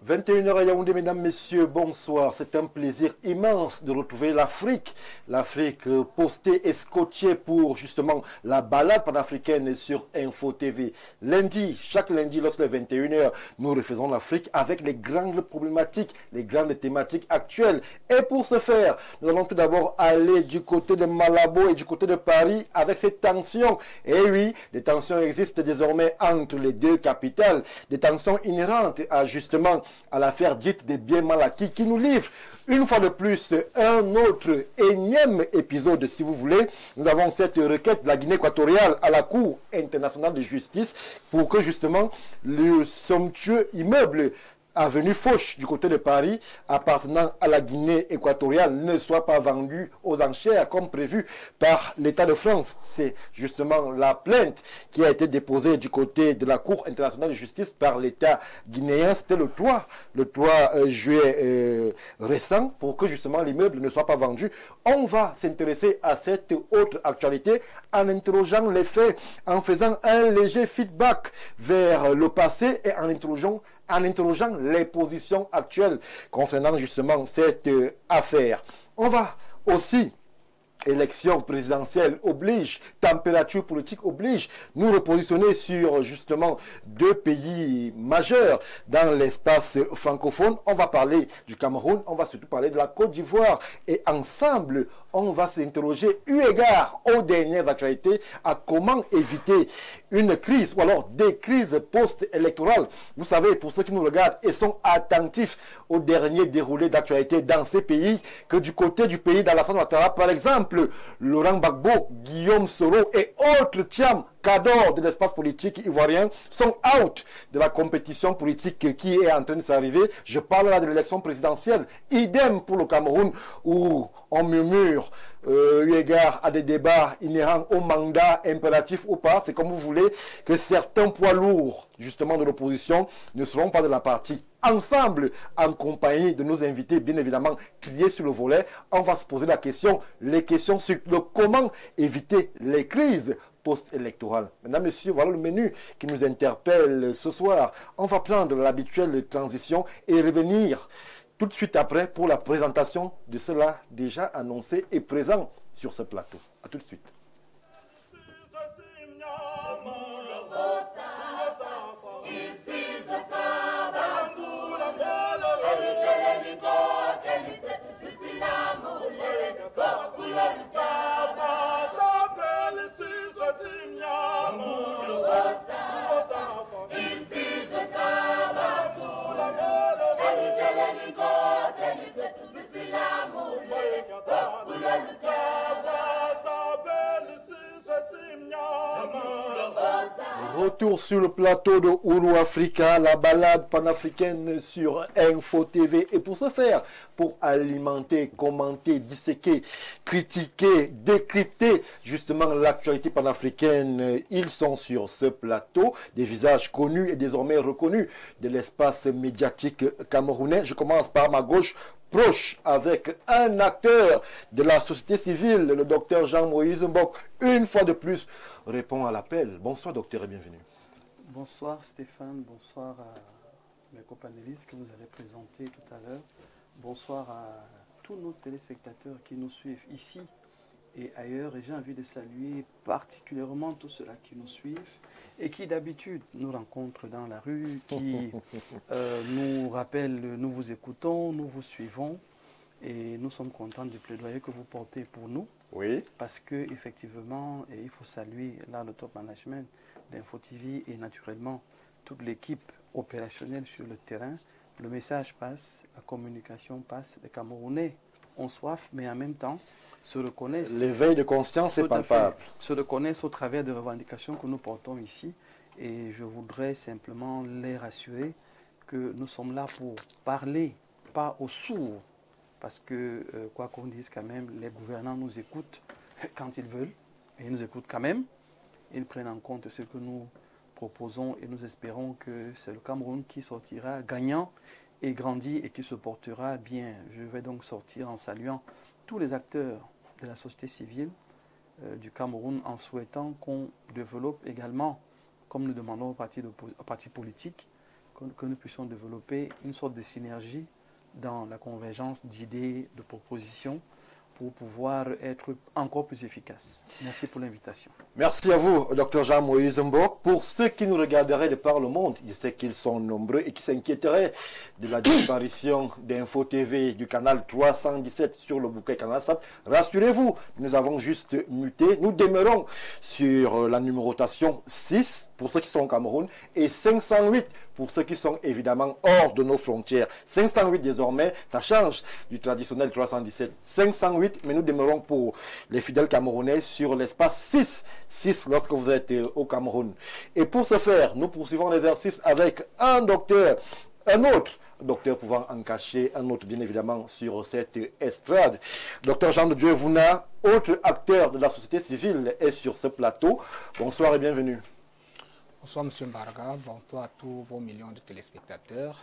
21h à Yaoundé, mesdames, messieurs, bonsoir. C'est un plaisir immense de retrouver l'Afrique. L'Afrique postée et scotchée pour justement la balade panafricaine sur Info TV. Lundi, chaque lundi, lorsque les 21h, nous refaisons l'Afrique avec les grandes problématiques, les grandes thématiques actuelles. Et pour ce faire, nous allons tout d'abord aller du côté de Malabo et du côté de Paris avec ces tensions. Et oui, des tensions existent désormais entre les deux capitales. Des tensions inhérentes à justement à l'affaire dite des biens mal acquis qui nous livre une fois de plus un autre énième épisode si vous voulez. Nous avons cette requête de la Guinée équatoriale à la Cour internationale de justice pour que justement le somptueux immeuble avenue Foch du côté de Paris appartenant à la Guinée équatoriale ne soit pas vendu aux enchères comme prévu par l'État de France. C'est justement la plainte qui a été déposée du côté de la Cour internationale de justice par l'État guinéen. C'était le 3 juillet récent pour que justement l'immeuble ne soit pas vendu. On va s'intéresser à cette autre actualité en interrogeant les faits, en faisant un léger feedback vers le passé et en interrogeant les positions actuelles concernant justement cette affaire. On va aussi, élection présidentielle oblige, température politique oblige, nous repositionner sur justement deux pays majeurs dans l'espace francophone. On va parler du Cameroun, on va surtout parler de la Côte d'Ivoire et ensemble, on va s'interroger eu égard aux dernières actualités à comment éviter une crise ou alors des crises post-électorales. Vous savez, pour ceux qui nous regardent et sont attentifs aux derniers déroulés d'actualité dans ces pays, que du côté du pays d'Alassane Ouattara, par exemple, Laurent Gbagbo, Guillaume Soro et autres Thiam cadors de l'espace politique ivoirien sont out de la compétition politique qui est en train de s'arriver. Je parle là de l'élection présidentielle. Idem pour le Cameroun où on murmure eu égard à des débats inhérents au mandat impératif ou pas. C'est comme vous voulez que certains poids lourds justement de l'opposition ne seront pas de la partie. Ensemble, en compagnie de nos invités, bien évidemment, criés sur le volet, on va se poser les questions sur le comment éviter les crises post-électorale. Mesdames, Messieurs, voilà le menu qui nous interpelle ce soir. On va prendre l'habituelle transition et revenir tout de suite après pour la présentation de cela déjà annoncé et présent sur ce plateau. A tout de suite. Retour sur le plateau de Oulu Africa, la balade panafricaine sur Info TV. Et pour ce faire, pour alimenter, commenter, disséquer, critiquer, décrypter justement l'actualité panafricaine, ils sont sur ce plateau, des visages connus et désormais reconnus de l'espace médiatique camerounais. Je commence par ma gauche, proche avec un acteur de la société civile, le docteur Jean-Moïse Mbok, une fois de plus, répond à l'appel. Bonsoir docteur et bienvenue. Bonsoir Stéphane, bonsoir à mes copanélistes que vous avez présentés tout à l'heure. Bonsoir à tous nos téléspectateurs qui nous suivent ici et ailleurs. Et j'ai envie de saluer particulièrement tous ceux-là qui nous suivent et qui d'habitude nous rencontrent dans la rue, qui nous rappellent, nous vous écoutons, nous vous suivons et nous sommes contents du plaidoyer que vous portez pour nous. Oui. Parce qu'effectivement, il faut saluer là le top management d'Info TV et naturellement toute l'équipe opérationnelle sur le terrain. Le message passe, la communication passe, les Camerounais ont soif, mais en même temps se reconnaissent. L'éveil de conscience est palpable. Se reconnaissent au travers des revendications que nous portons ici. Et je voudrais simplement les rassurer que nous sommes là pour parler, pas aux sourds. Parce que, quoi qu'on dise quand même, les gouvernants nous écoutent quand ils veulent. Et ils nous écoutent quand même. Ils prennent en compte ce que nous proposons et nous espérons que c'est le Cameroun qui sortira gagnant et grandi et qui se portera bien. Je vais donc sortir en saluant tous les acteurs de la société civile du Cameroun en souhaitant qu'on développe également, comme nous demandons aux partis politiques, que nous puissions développer une sorte de synergie dans la convergence d'idées, de propositions, pour pouvoir être encore plus efficace. Merci pour l'invitation. Merci à vous, Dr Jean-Moïse Mbok. Pour ceux qui nous regarderaient de par le monde, je sais qu'ils sont nombreux et qui s'inquiéteraient de la disparition d'Info TV du canal 317 sur le bouquet CanalSat. Rassurez-vous, nous avons juste muté. Nous demeurons sur la numérotation 6 pour ceux qui sont au Cameroun et 508 pour ceux qui sont évidemment hors de nos frontières. 508 désormais, ça change du traditionnel 317. 508, mais nous demeurons pour les fidèles camerounais sur l'espace 6 lorsque vous êtes au Cameroun. Et pour ce faire, nous poursuivons l'exercice avec un docteur, un autre docteur pouvant en cacher un autre, bien évidemment, sur cette estrade. Docteur Jean de Dieu Vouna, autre acteur de la société civile, est sur ce plateau. Bonsoir et bienvenue. Bonsoir M. Barga, bonsoir à tous vos millions de téléspectateurs.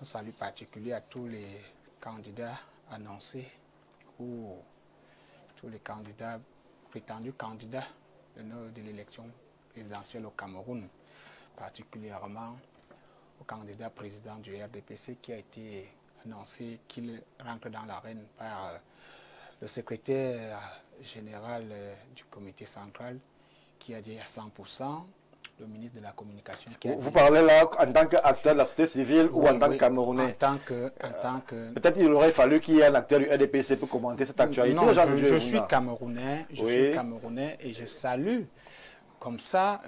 Un salut particulier à tous les candidats annoncés ou tous les candidats, prétendus candidats de l'élection présidentielle au Cameroun, particulièrement au candidat président du RDPC qui a été annoncé qu'il rentre dans l'arène par le secrétaire général du comité central qui a dit à 100%, le ministre de la Communication. Vous parlez là en tant qu'acteur de la société civile ou en tant que Camerounais? En tant que... Peut-être qu'il aurait fallu qu'il y ait un acteur du RDPC pour commenter cette actualité. Non, je suis Camerounais, suis Camerounais et je salue comme ça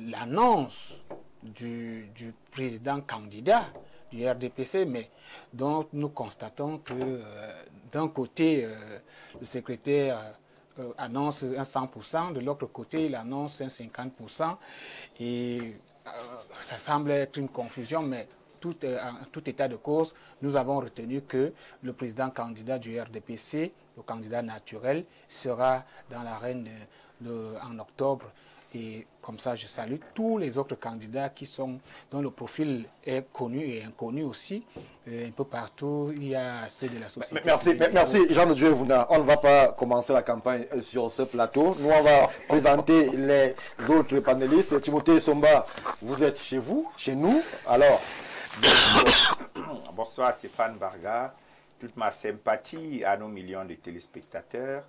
l'annonce du président candidat du RDPC, mais dont nous constatons que d'un côté, le secrétaire annonce un 100%, de l'autre côté, il annonce un 50%, et ça semble être une confusion, mais en tout état de cause, nous avons retenu que le président candidat du RDPC, le candidat naturel, sera dans l'arène en octobre. Et comme ça, je salue tous les autres candidats dont le profil est connu et inconnu aussi. Un peu partout, il y a ceux de la société. Merci Jean de Dieu Vouna. On ne va pas commencer la campagne sur ce plateau. Nous, on va présenter les autres panélistes. Timothée Somba, vous êtes chez vous, chez nous. Alors, bonsoir Stéphane Barga. Toute ma sympathie à nos millions de téléspectateurs.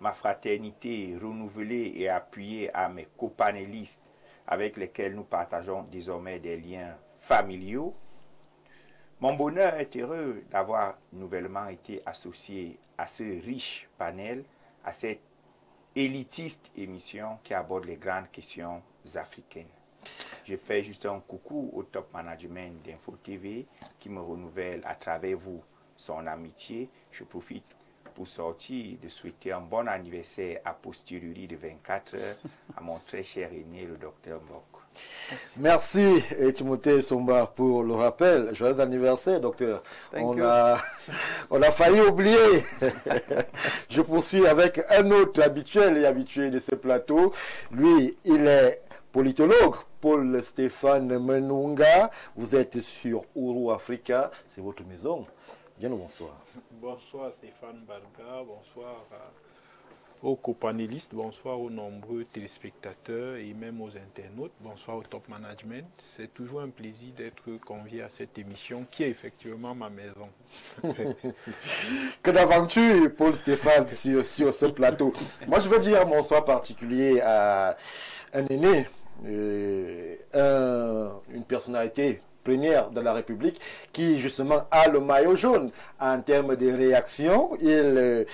Ma fraternité renouvelée et appuyée à mes copanélistes avec lesquels nous partageons désormais des liens familiaux. Mon bonheur est heureux d'avoir nouvellement été associé à ce riche panel, à cette élitiste émission qui aborde les grandes questions africaines. Je fais juste un coucou au top management d'Info TV qui me renouvelle à travers vous son amitié. Je profite pour sortir de souhaiter un bon anniversaire a posteriori de 24 heures à mon très cher aîné, le docteur Mbok. Merci Timothée Somba pour le rappel. Joyeux anniversaire, docteur. On a failli oublier. Je poursuis avec un autre habituel et habitué de ce plateau. Lui, il est politologue. Paul Stéphane Menunga. Vous êtes sur Ouro Africa. C'est votre maison. Bien, bonsoir. Bonsoir Stéphane Barga, bonsoir aux copanélistes, bonsoir aux nombreux téléspectateurs et même aux internautes, bonsoir au top management. C'est toujours un plaisir d'être convié à cette émission qui est effectivement ma maison. Que d'aventure, Paul Stéphane, sur ce plateau. Moi, je veux dire un bonsoir particulier à un aîné, une personnalité première de la République qui justement a le maillot jaune en termes de réaction. Il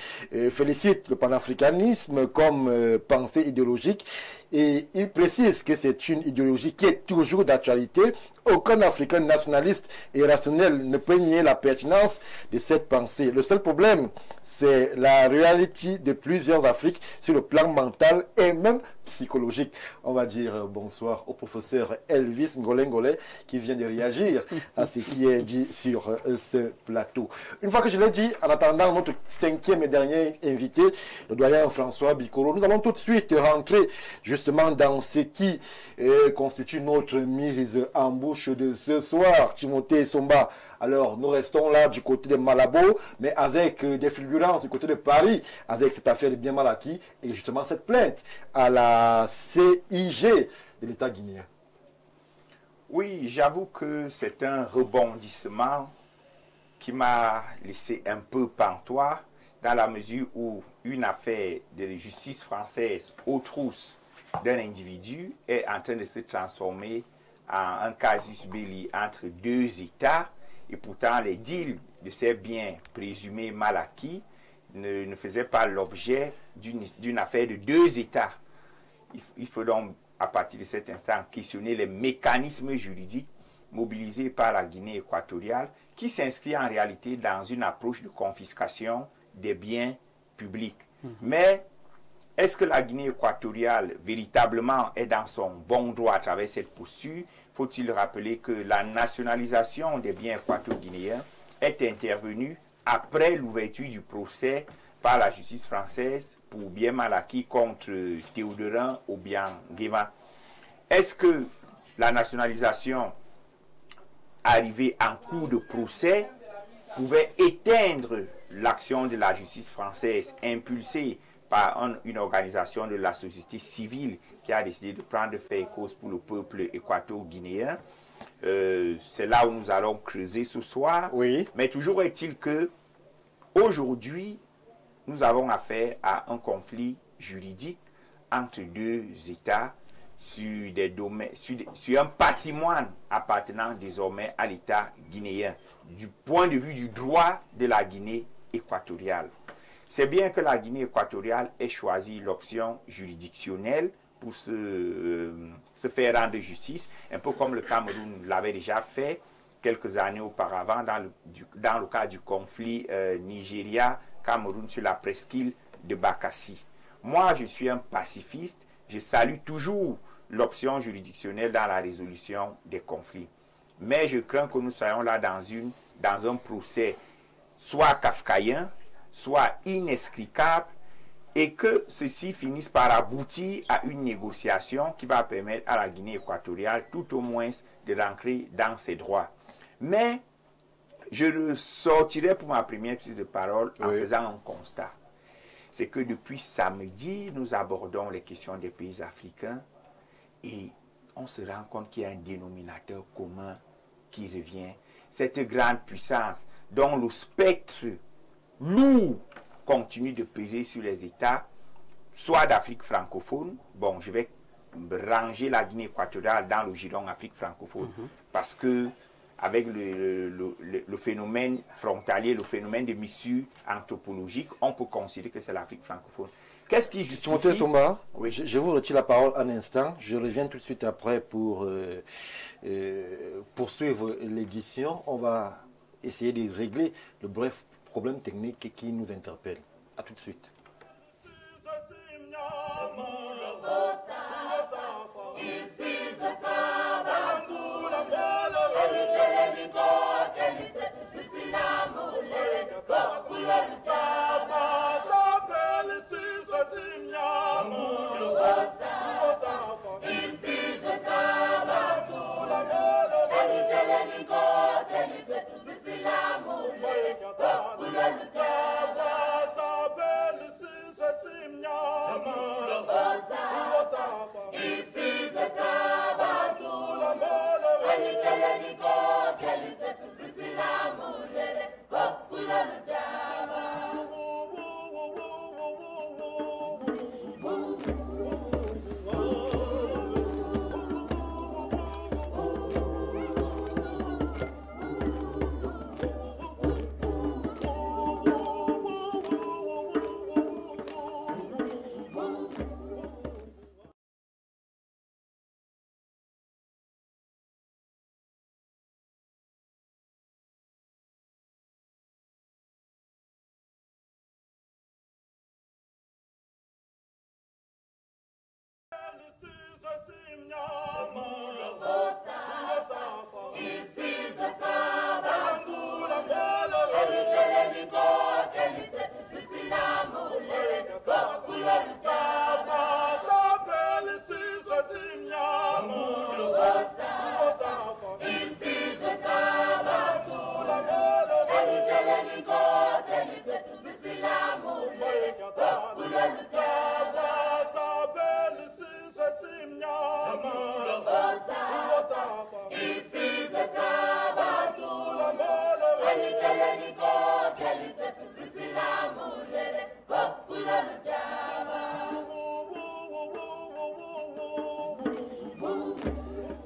félicite le panafricanisme comme pensée idéologique et il précise que c'est une idéologie qui est toujours d'actualité. Aucun Africain nationaliste et rationnel ne peut nier la pertinence de cette pensée. Le seul problème, c'est la réalité de plusieurs Afriques sur le plan mental et même psychologique. On va dire bonsoir au professeur Elvis Ngolengole qui vient de réagir à ce qui est dit sur ce plateau. Une fois que je l'ai dit, en attendant notre cinquième et dernier invité, le doyen François Bikoro, nous allons tout de suite rentrer justement justement dans ce qui constitue notre mise en bouche de ce soir, Timothée Somba. Alors, nous restons là du côté de Malabo, mais avec des fulgurances du côté de Paris, avec cette affaire de bien mal acquis et justement cette plainte à la CIG de l'État guinéen. Oui, j'avoue que c'est un rebondissement qui m'a laissé un peu pantois dans la mesure où une affaire de justice française aux trousses d'un individu est en train de se transformer en un casus belli entre deux États et pourtant les deals de ces biens présumés mal acquis ne faisaient pas l'objet d'une affaire de deux États. Il faut donc à partir de cet instant questionner les mécanismes juridiques mobilisés par la Guinée équatoriale qui s'inscrit en réalité dans une approche de confiscation des biens publics. Mais est-ce que la Guinée équatoriale véritablement est dans son bon droit à travers cette posture? Faut-il rappeler que la nationalisation des biens équato-guinéens est intervenue après l'ouverture du procès par la justice française pour bien mal acquis contre Théodorin Obiang-Nguema. Est-ce que la nationalisation arrivée en cours de procès pouvait éteindre l'action de la justice française impulsée par une organisation de la société civile qui a décidé de prendre fait et cause pour le peuple équato-guinéen? C'est là où nous allons creuser ce soir. Oui. Mais toujours est-il que aujourd'hui, nous avons affaire à un conflit juridique entre deux États sur des domaines, sur un patrimoine appartenant désormais à l'État guinéen, du point de vue du droit de la Guinée équatoriale. C'est bien que la Guinée équatoriale ait choisi l'option juridictionnelle pour se faire rendre justice, un peu comme le Cameroun l'avait déjà fait quelques années auparavant dans le cas du conflit Nigeria-Cameroun sur la presqu'île de Bakassi. Moi, je suis un pacifiste, je salue toujours l'option juridictionnelle dans la résolution des conflits. Mais je crains que nous soyons là dans un procès soit kafkaïen, soit inextricable, et que ceci finisse par aboutir à une négociation qui va permettre à la Guinée équatoriale tout au moins de rentrer dans ses droits. Mais je sortirai pour ma première prise de parole en faisant un constat. C'est que depuis samedi, nous abordons les questions des pays africains et on se rend compte qu'il y a un dénominateur commun qui revient. Cette grande puissance dont le spectre lourd continue de peser sur les États, soit d'Afrique francophone. Bon, je vais ranger la Guinée équatoriale dans le giron Afrique francophone parce que avec le phénomène frontalier, le phénomène de mixture anthropologique, on peut considérer que c'est l'Afrique francophone. Qu'est-ce qui justifie... Timothée Somba, oui. je vous retire la parole un instant. Je reviens tout de suite après pour poursuivre l'édition. On va essayer de régler le bref problème technique qui nous interpelle. A tout de suite.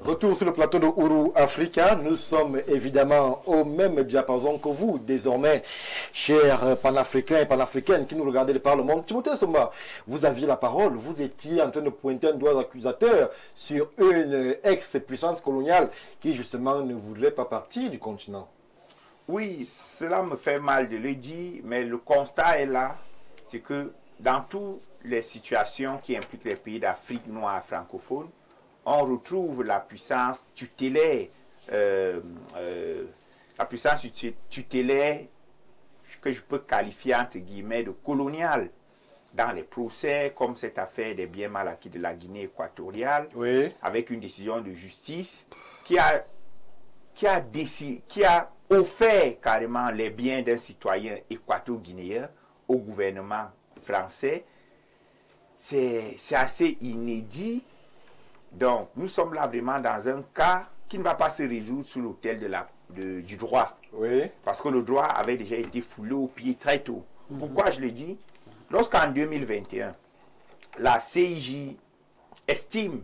Retour sur le plateau de Ourou Africa. Nous sommes évidemment au même diapason que vous, désormais, chers panafricains et panafricaines qui nous regardez de par le monde. Timothée Somba, vous aviez la parole. Vous étiez en train de pointer un doigt accusateur sur une ex-puissance coloniale qui, justement, ne voudrait pas partir du continent. Oui, cela me fait mal de le dire, mais le constat est là. C'est que dans toutes les situations qui impliquent les pays d'Afrique noire francophone, on retrouve la puissance tutélaire, que je peux qualifier entre guillemets de coloniale, dans les procès comme cette affaire des biens mal acquis de la Guinée équatoriale, oui, avec une décision de justice qui a offert carrément les biens d'un citoyen équato-guinéen au gouvernement français. C'est assez inédit. Donc, nous sommes là vraiment dans un cas qui ne va pas se résoudre sous l'autel du droit. Oui. Parce que le droit avait déjà été foulé au pied très tôt. Pourquoi je le dis? Lorsqu'en 2021, la CIJ estime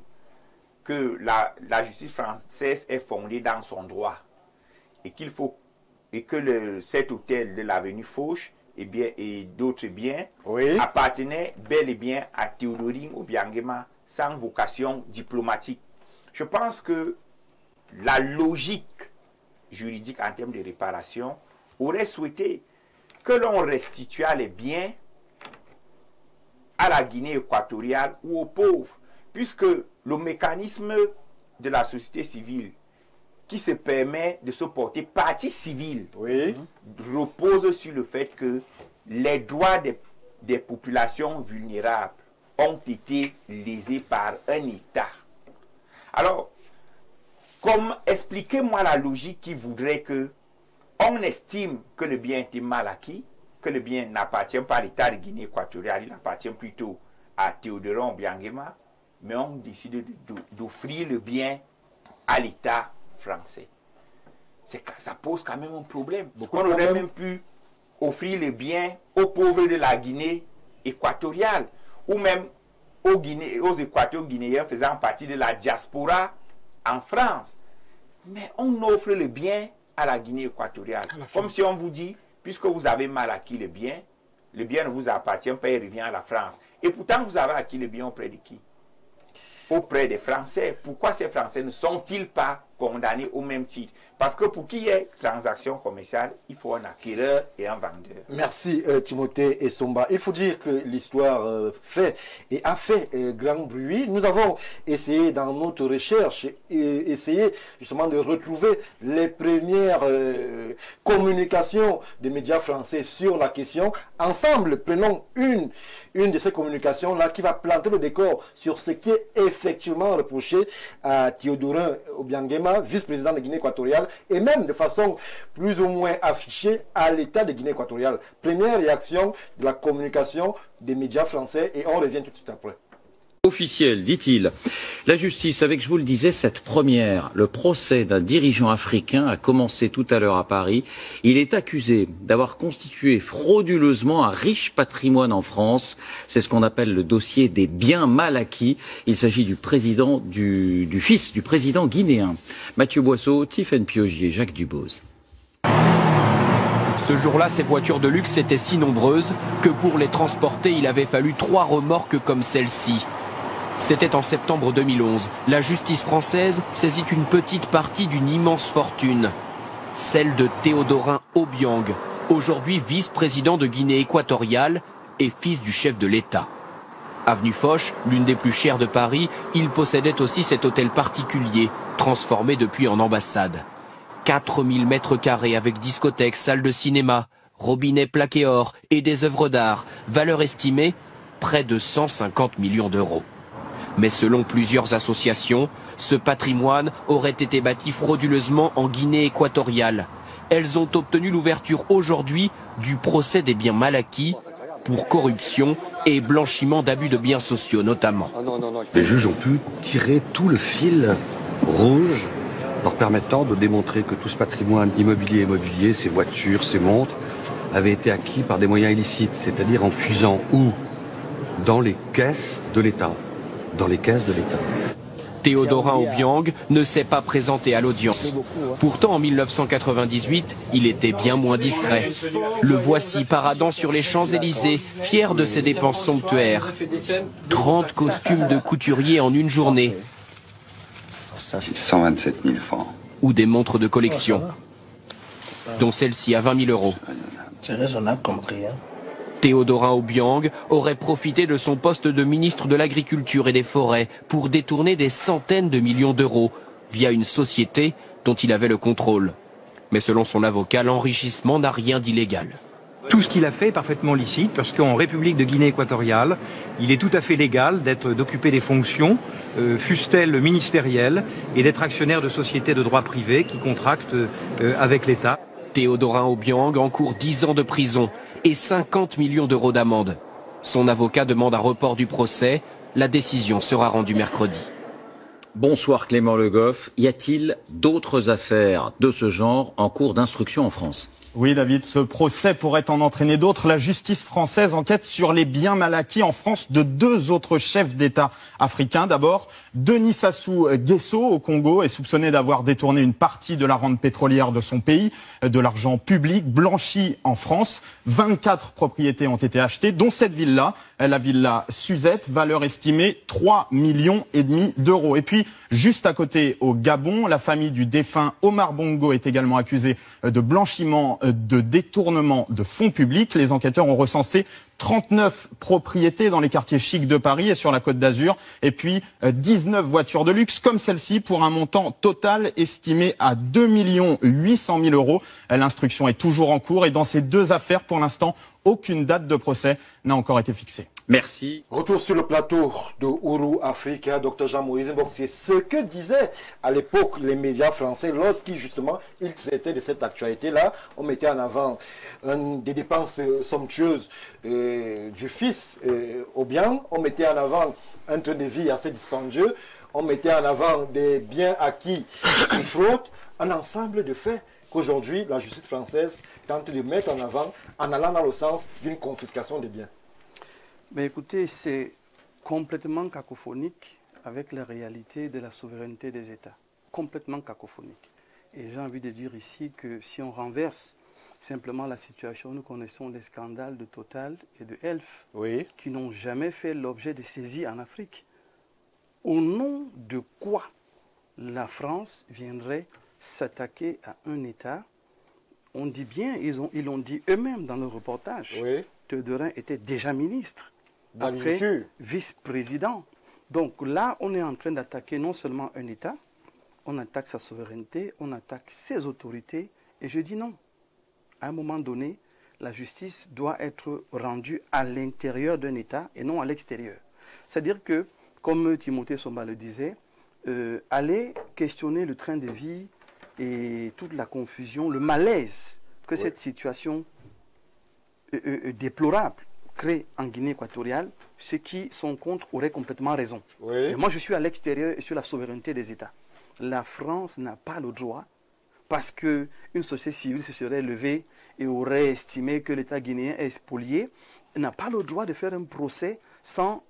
que la justice française est fondée dans son droit et que cet hôtel de l'avenue Fauche et d'autres biens, oui, appartenaient bel et bien à Théodorine Obiangema, sans vocation diplomatique. Je pense que la logique juridique en termes de réparation aurait souhaité que l'on restituât les biens à la Guinée équatoriale ou aux pauvres, puisque le mécanisme de la société civile qui se permet de se porter partie civile, oui, repose sur le fait que les droits des populations vulnérables ont été lésés par un État. Alors, expliquez-moi la logique qui voudrait que on estime que le bien était mal acquis, que le bien n'appartient pas à l'État de Guinée équatoriale, il appartient plutôt à Théodorin Obiangema, mais on décide d'offrir le bien à l'État français. Ça pose quand même un problème. On aurait même pu offrir le bien aux pauvres de la Guinée équatoriale, ou même aux Équato-Guinéens faisant partie de la diaspora en France. Mais on offre le bien à la Guinée équatoriale. Comme si on vous dit, puisque vous avez mal acquis le bien ne vous appartient pas, il revient à la France. Et pourtant, vous avez acquis le bien auprès de qui? Auprès des Français. Pourquoi ces Français ne sont-ils pas condamnés au même titre? Parce que pour qu'il y ait transaction commerciale, il faut un acquéreur et un vendeur. Merci Timothée et Somba. Il faut dire que l'histoire fait et a fait grand bruit. Nous avons essayé dans notre recherche, essayé justement de retrouver les premières communications des médias français sur la question. Ensemble, prenons une de ces communications-là qui va planter le décor sur ce qui est effectivement reproché à Théodorin Obiangema, vice-président de Guinée équatoriale, et même de façon plus ou moins affichée à l'État de Guinée équatoriale. Première réaction de la communication des médias français et on revient tout de suite après. Officiel, dit-il. La justice, avec, je vous le disais, cette première, le procès d'un dirigeant africain a commencé tout à l'heure à Paris. Il est accusé d'avoir constitué frauduleusement un riche patrimoine en France. C'est ce qu'on appelle le dossier des biens mal acquis. Il s'agit du président, du fils du président guinéen. Mathieu Boisseau, Tiffaine Piogier, Jacques Dubose. Ce jour-là, ces voitures de luxe étaient si nombreuses que pour les transporter, il avait fallu 3 remorques comme celle-ci. C'était en septembre 2011. La justice française saisit une petite partie d'une immense fortune. Celle de Théodorin Obiang, aujourd'hui vice-président de Guinée équatoriale et fils du chef de l'État. Avenue Foch, l'une des plus chères de Paris, il possédait aussi cet hôtel particulier, transformé depuis en ambassade. 4000 mètres carrés avec discothèque, salle de cinéma, robinet plaqué or et des œuvres d'art. Valeur estimée, près de 150 millions d'euros. Mais selon plusieurs associations, ce patrimoine aurait été bâti frauduleusement en Guinée équatoriale. Elles ont obtenu l'ouverture aujourd'hui du procès des biens mal acquis pour corruption et blanchiment d'abus de biens sociaux notamment. Les juges ont pu tirer tout le fil rouge leur permettant de démontrer que tout ce patrimoine immobilier, ces voitures, ces montres, avaient été acquis par des moyens illicites, c'est-à-dire en puisant où? Dans les caisses de l'État. Théodorin Obiang ne s'est pas présenté à l'audience. Pourtant, en 1998, il était bien moins discret. Le voici paradant sur les Champs-Élysées, fier de ses dépenses somptuaires. 30 costumes de couturier en une journée. 127 000 francs. Ou des montres de collection, dont celle-ci à 20 000 euros. On a compris. Théodorin Obiang aurait profité de son poste de ministre de l'Agriculture et des Forêts pour détourner des centaines de millions d'euros via une société dont il avait le contrôle. Mais selon son avocat, l'enrichissement n'a rien d'illégal. Tout ce qu'il a fait est parfaitement licite parce qu'en République de Guinée équatoriale, il est tout à fait légal d'occuper des fonctions, fussent-elles ministérielles, et d'être actionnaire de sociétés de droit privé qui contractent avec l'État. Théodorin Obiang encourt 10 ans de prison et 50 millions d'euros d'amende. Son avocat demande un report du procès. La décision sera rendue mercredi. Bonsoir Clément Le Goff. Y a-t-il d'autres affaires de ce genre en cours d'instruction en France ? Oui, David, ce procès pourrait en entraîner d'autres. La justice française enquête sur les biens mal acquis en France de 2 autres chefs d'État africains. D'abord, Denis Sassou Nguesso au Congo est soupçonné d'avoir détourné une partie de la rente pétrolière de son pays, de l'argent public blanchi en France. 24 propriétés ont été achetées, dont cette villa, la villa Suzette, valeur estimée 3,5 millions d'euros. Et puis, juste à côté, au Gabon, la famille du défunt Omar Bongo est également accusée de blanchiment de détournement de fonds publics. Les enquêteurs ont recensé 39 propriétés dans les quartiers chics de Paris et sur la Côte d'Azur, et puis 19 voitures de luxe comme celle-ci pour un montant total estimé à 2 800 000 euros. L'instruction est toujours en cours et dans ces 2 affaires, pour l'instant, aucune date de procès n'a encore été fixée. Merci. Retour sur le plateau de Ourou Africa, Dr Jean-Moïse. C'est ce que disaient à l'époque les médias français lorsqu'ils justement ils traitaient de cette actualité-là. On mettait en avant des dépenses somptueuses du fils Obiang. On mettait en avant un train de vie assez dispendieux. On mettait en avant des biens acquis qui frottent. Un ensemble de faits qu'aujourd'hui la justice française tente de mettre en avant en allant dans le sens d'une confiscation des biens. Mais écoutez, c'est complètement cacophonique avec la réalité de la souveraineté des États. Complètement cacophonique. Et j'ai envie de dire ici que si on renverse simplement la situation, nous connaissons les scandales de Total et de Elf, oui, qui n'ont jamais fait l'objet de saisies en Afrique. Au nom de quoi la France viendrait s'attaquer à un État? On dit bien, ils l'ont dit eux-mêmes dans le reportage, oui. Théodorin était déjà ministre. Après, vice-président. Donc là, on est en train d'attaquer non seulement un État, on attaque sa souveraineté, on attaque ses autorités. Et je dis non. À un moment donné, la justice doit être rendue à l'intérieur d'un État et non à l'extérieur. C'est-à-dire que, comme Timothée Somba le disait, aller questionner le train de vie et toute la confusion, le malaise que cette situation déplorable crée en Guinée équatoriale, ceux qui sont contre auraient complètement raison. Oui. Et moi, je suis à l'extérieur et sur la souveraineté des États. La France n'a pas le droit, parce qu'une société civile se serait levée et aurait estimé que l'État guinéen est spolié, n'a pas le droit de faire un procès sans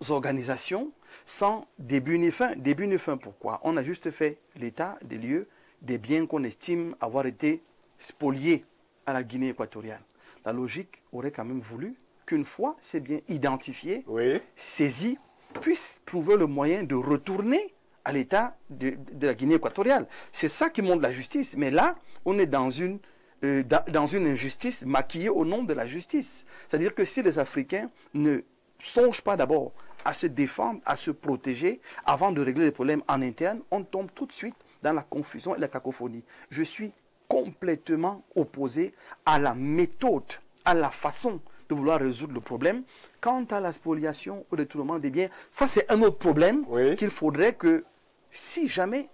organisation, sans début ni fin. Début ni fin, pourquoi? On a juste fait l'état des lieux des biens qu'on estime avoir été spoliés à la Guinée équatoriale. La logique aurait quand même voulu qu'une fois ces biens identifiés, oui, saisis, puissent trouver le moyen de retourner à l'état de la Guinée équatoriale. C'est ça qui montre la justice. Mais là, on est dans une injustice maquillée au nom de la justice. C'est-à-dire que si les Africains ne songent pas d'abord à se défendre, à se protéger, avant de régler les problèmes en interne, on tombe tout de suite dans la confusion et la cacophonie. Je suis complètement opposé à la méthode, à la façon de vouloir résoudre le problème. Quant à la spoliation ou le détournement des biens, ça c'est un autre problème, oui, qu'il faudrait que, si jamais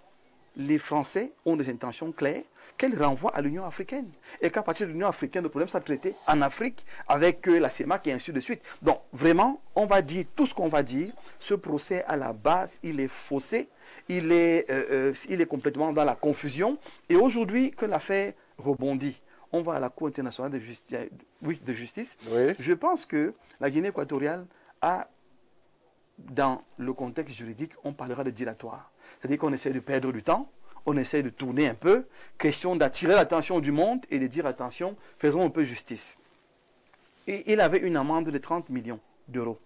les Français ont des intentions claires, qu'elles renvoient à l'Union africaine. Et qu'à partir de l'Union africaine, le problème soit traité en Afrique avec la CEMAC et ainsi de suite. Donc vraiment, on va dire tout ce qu'on va dire. Ce procès à la base, il est faussé, il est complètement dans la confusion. Et aujourd'hui, que l'affaire rebondit, on va à la Cour internationale de justice. Oui. Je pense que la Guinée équatoriale a dans le contexte juridique, on parlera de dilatoire. C'est-à-dire qu'on essaie de perdre du temps, on essaie de tourner un peu, question d'attirer l'attention du monde et de dire attention, faisons un peu justice. Et il avait une amende de 30 millions d'euros.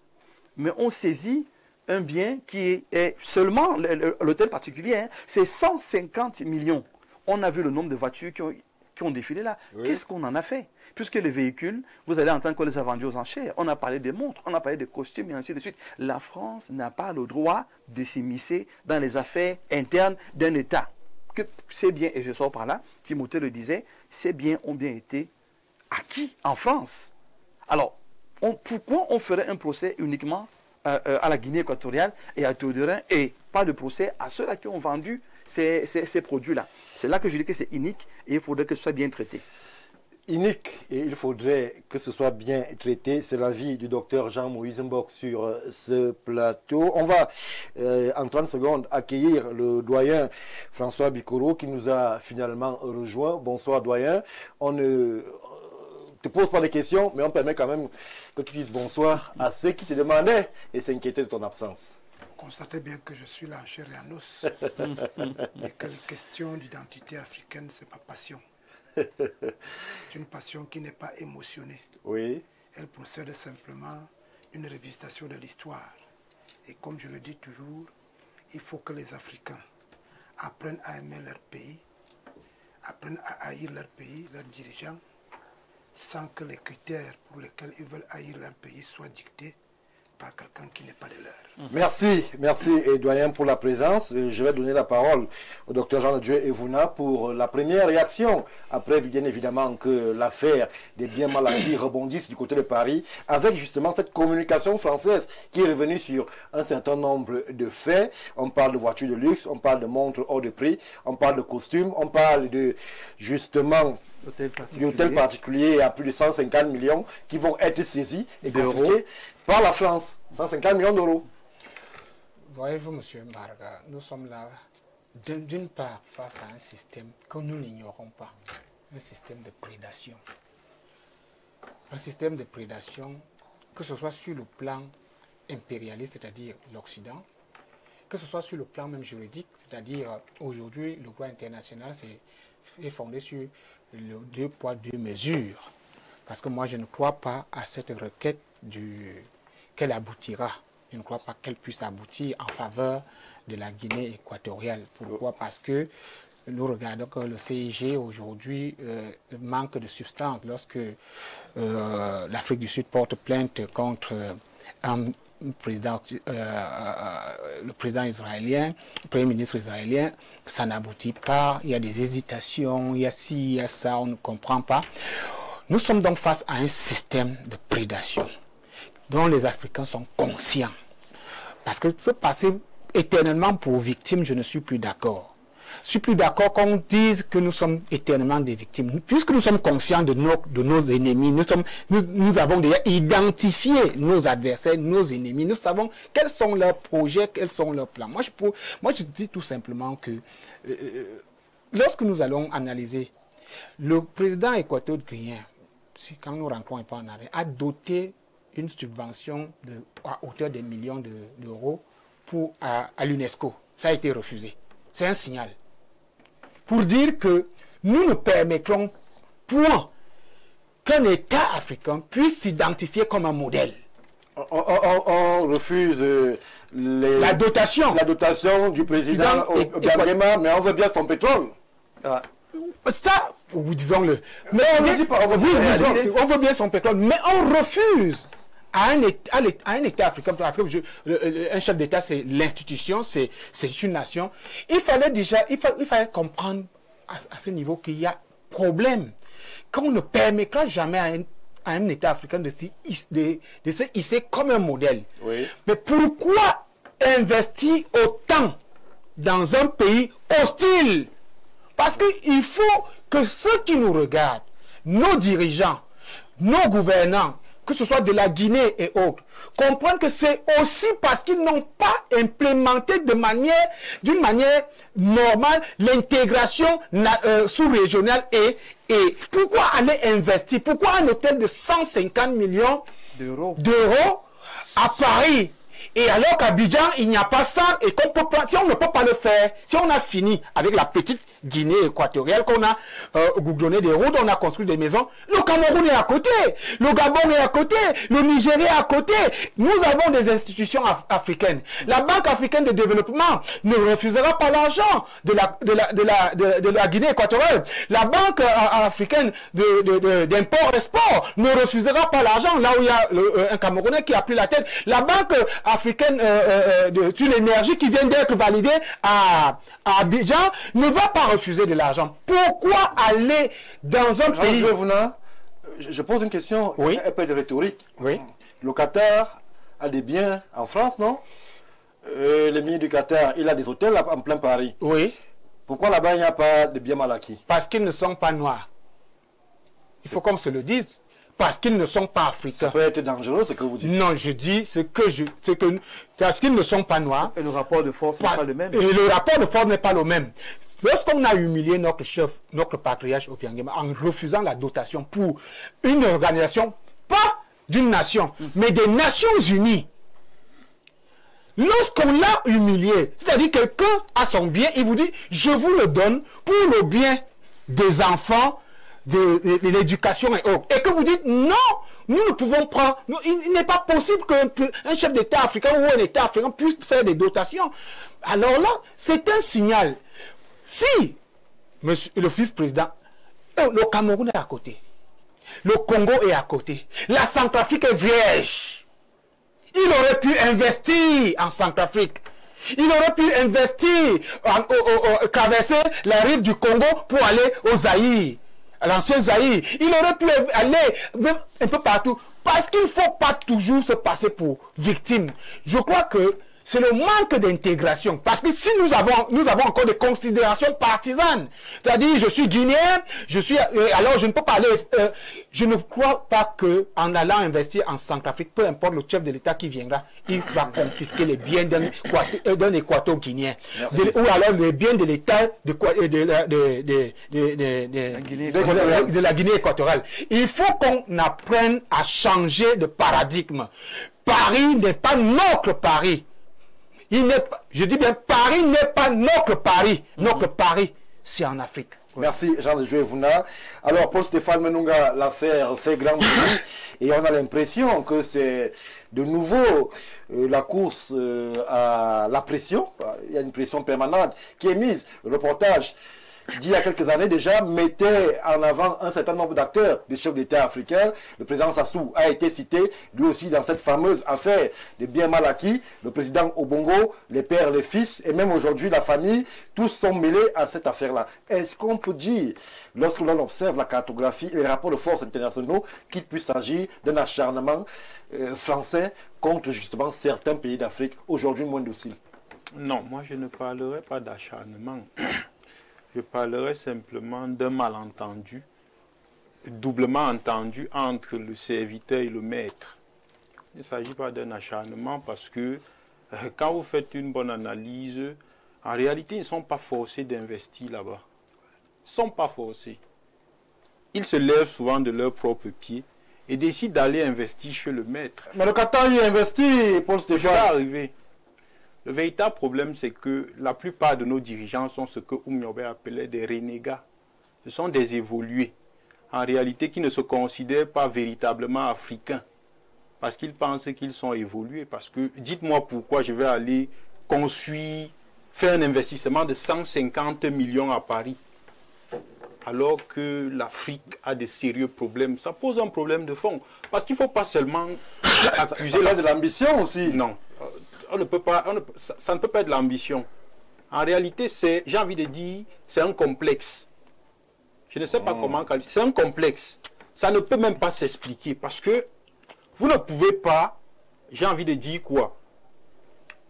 Mais on saisit un bien qui est seulement, l'hôtel particulier, hein, c'est 150 millions. On a vu le nombre de voitures qui ont défilé là. Oui. Qu'est-ce qu'on en a fait? Puisque les véhicules, vous allez entendre qu'on les a vendus aux enchères. On a parlé des montres, on a parlé des costumes et ainsi de suite. La France n'a pas le droit de s'immiscer dans les affaires internes d'un État. Que ces biens, et je sors par là, Timothée le disait, ces biens ont bien été acquis en France. Alors, pourquoi on ferait un procès uniquement à la Guinée équatoriale et à Théodorin et pas de procès à ceux-là qui ont vendu ces produits-là? C'est là que je dis que c'est inique et il faudrait que ce soit bien traité. Inique et il faudrait que ce soit bien traité. C'est l'avis du docteur Jean-Moïse Mbok sur ce plateau. On va en 30 secondes accueillir le doyen François Bikoro qui nous a finalement rejoint. Bonsoir doyen. On ne te pose pas de questions, mais on permet quand même que tu dises bonsoir à ceux qui te demandaient et s'inquiétaient de ton absence. Constatez bien que je suis là en chair et en os et que les questions d'identité africaine, c'est ma passion. C'est une passion qui n'est pas émotionnée. Oui. Elle procède simplement d'une révisitation de l'histoire. Et comme je le dis toujours, il faut que les Africains apprennent à aimer leur pays, apprennent à haïr leur pays, leurs dirigeants, sans que les critères pour lesquels ils veulent haïr leur pays soient dictés par quelqu'un qui n'est pas de leur. Merci, merci et doyen pour la présence. Je vais donner la parole au docteur Jean-Dieu Evouna pour la première réaction. Après, bien évidemment, que l'affaire des biens mal acquis rebondisse du côté de Paris, avec justement cette communication française qui est revenue sur un certain nombre de faits. On parle de voitures de luxe, on parle de montres hors de prix, on parle de costumes, on parle de justement d'hôtels particuliers à plus de 150 millions qui vont être saisis et confisqués par la France. 150 millions d'euros. Voyez-vous, monsieur Marga, nous sommes là, d'une part, face à un système que nous n'ignorons pas, un système de prédation. Un système de prédation, que ce soit sur le plan impérialiste, c'est-à-dire l'Occident, que ce soit sur le plan même juridique, c'est-à-dire aujourd'hui, le droit international est fondé sur le 2 poids 2 mesures. Parce que moi, je ne crois pas à cette requête qu'elle aboutira. Je ne crois pas qu'elle puisse aboutir en faveur de la Guinée équatoriale. Pourquoi? Parce que nous regardons que le CIG aujourd'hui manque de substance. Lorsque l'Afrique du Sud porte plainte contre le président israélien, le premier ministre israélien, ça n'aboutit pas. Il y a des hésitations, il y a ci, il y a ça, on ne comprend pas. Nous sommes donc face à un système de prédation dont les Africains sont conscients. Parce que se passer éternellement pour victimes, je ne suis plus d'accord. Je suis plus d'accord qu'on dise que nous sommes éternellement des victimes. Puisque nous sommes conscients de nos ennemis, nous avons déjà identifié nos adversaires, nos ennemis. Nous savons quels sont leurs projets, quels sont leurs plans. Moi, je dis tout simplement que lorsque nous allons analyser, le président équatorien, quand nous rentrons un peu en arrière, a doté une subvention à hauteur de millions d'euros à l'UNESCO. Ça a été refusé. C'est un signal. Pour dire que nous ne permettrons point qu'un État africain puisse s'identifier comme un modèle. On refuse la dotation du président Obiangema, mais on veut bien son pétrole. Ça, disons-le. Mais on veut bien son pétrole, mais on refuse à un État africain, parce que un chef d'État, c'est l'institution, c'est une nation. Il fallait comprendre à ce niveau qu'il y a problème, qu'on ne permettra jamais à un État africain de se hisser comme un modèle. Oui. Mais pourquoi investir autant dans un pays hostile? Parce qu'il faut que ceux qui nous regardent, nos dirigeants, nos gouvernants, que ce soit de la Guinée et autres, comprennent que c'est aussi parce qu'ils n'ont pas implémenté d'une manière normale l'intégration sous-régionale et pourquoi aller investir, pourquoi un hôtel de 150 millions d'euros à Paris Et alors qu'Abidjan, il n'y a pas ça, et si on ne peut pas le faire, si on a fini avec la petite Guinée équatoriale, qu'on a goudronné des routes, on a construit des maisons, le Cameroun est à côté, le Gabon est à côté, le Nigeria est à côté. Nous avons des institutions africaines. La Banque africaine de développement ne refusera pas l'argent de la Guinée équatoriale. La Banque africaine d'import-export ne refusera pas l'argent, là où il y a un Camerounais qui a pris la tête. La Banque africaine sur l'énergie qui vient d'être validée à Abidjan ne va pas refuser de l'argent. Pourquoi aller dans un pays... Je pose une question, oui, un peu de rhétorique. Oui. Le Qatar a des biens en France, non? Le ministre du Qatar, il a des hôtels en plein Paris. Oui. Pourquoi là-bas il n'y a pas de biens mal acquis? Parce qu'ils ne sont pas noirs. Il faut qu'on se le dise. Parce qu'ils ne sont pas africains. Ça peut être dangereux ce que vous dites. Non, je dis parce qu'ils ne sont pas noirs. Et le rapport de force n'est pas le même. Et le rapport de force n'est pas le même. Lorsqu'on a humilié notre chef, notre patriarche Obiangema, en refusant la dotation pour une organisation, pas d'une nation, mais des Nations Unies. Lorsqu'on l'a humilié, c'est-à-dire quelqu'un a son bien, il vous dit, je vous le donne pour le bien des enfants, de l'éducation et autres. Et que vous dites, non, nous ne pouvons pas, il n'est pas possible qu'un chef d'État africain ou un État africain puisse faire des dotations. Alors là, c'est un signal. Si, monsieur le vice-président, le Cameroun est à côté, le Congo est à côté, la Centrafrique est vierge, il aurait pu investir en Centrafrique. Il aurait pu investir, traverser la rive du Congo pour aller au Zaïre. L'ancien Zaïre, il aurait pu aller même un peu partout, parce qu'il ne faut pas toujours se passer pour victime. Je crois que c'est le manque d'intégration, parce que si nous avons encore des considérations partisanes, c'est-à-dire je suis guinéen, alors je ne peux pas aller, je ne crois pas que en allant investir en Centrafrique, peu importe le chef de l'État qui viendra, il va confisquer les biens d'un Équateur-guinéen, ou alors les biens de l'État de la Guinée équatoriale. Il faut qu'on apprenne à changer de paradigme. Paris n'est pas notre Paris. Je dis bien, Paris n'est pas notre Paris. Notre Paris, c'est en Afrique. Merci Jean-Joël Vouna. Alors Paul-Stéphane Menunga, l'affaire fait grand bruit et on a l'impression que c'est de nouveau la course à la pression. Il y a une pression permanente qui est mise. Le reportage d'il y a quelques années déjà mettait en avant un certain nombre d'acteurs des chefs d'État africains. Le président Sassou a été cité, lui aussi, dans cette fameuse affaire des biens mal acquis. Le président Obongo, les pères, les fils, et même aujourd'hui la famille, tous sont mêlés à cette affaire-là. Est-ce qu'on peut dire, lorsque l'on observe la cartographie et les rapports de force internationaux, qu'il puisse s'agir d'un acharnement français contre justement certains pays d'Afrique, aujourd'hui moins dociles? Non, moi je ne parlerai pas d'acharnement. Je parlerai simplement d'un malentendu, doublement entendu entre le serviteur et le maître. Il ne s'agit pas d'un acharnement parce que quand vous faites une bonne analyse, en réalité, ils ne sont pas forcés d'investir là-bas. Ils ne sont pas forcés. Ils se lèvent souvent de leurs propres pieds et décident d'aller investir chez le maître. Mais le Qatar y investit, Paul-Stéphane. Je vais arriver. Le véritable problème, c'est que la plupart de nos dirigeants sont ce que Oumiobe appelait des renégats. Ce sont des évolués, en réalité, qui ne se considèrent pas véritablement africains. Parce qu'ils pensent qu'ils sont évolués. Parce que, dites-moi pourquoi je vais aller construire, faire un investissement de 150 millions à Paris. Alors que l'Afrique a des sérieux problèmes. Ça pose un problème de fond. Parce qu'il ne faut pas seulement accuser... de l'ambition aussi. Non. On ne peut pas, ça ne peut pas être l'ambition. En réalité, j'ai envie de dire, c'est un complexe. Je ne sais pas comment qualifier. C'est un complexe. Ça ne peut même pas s'expliquer parce que vous ne pouvez pas, j'ai envie de dire quoi,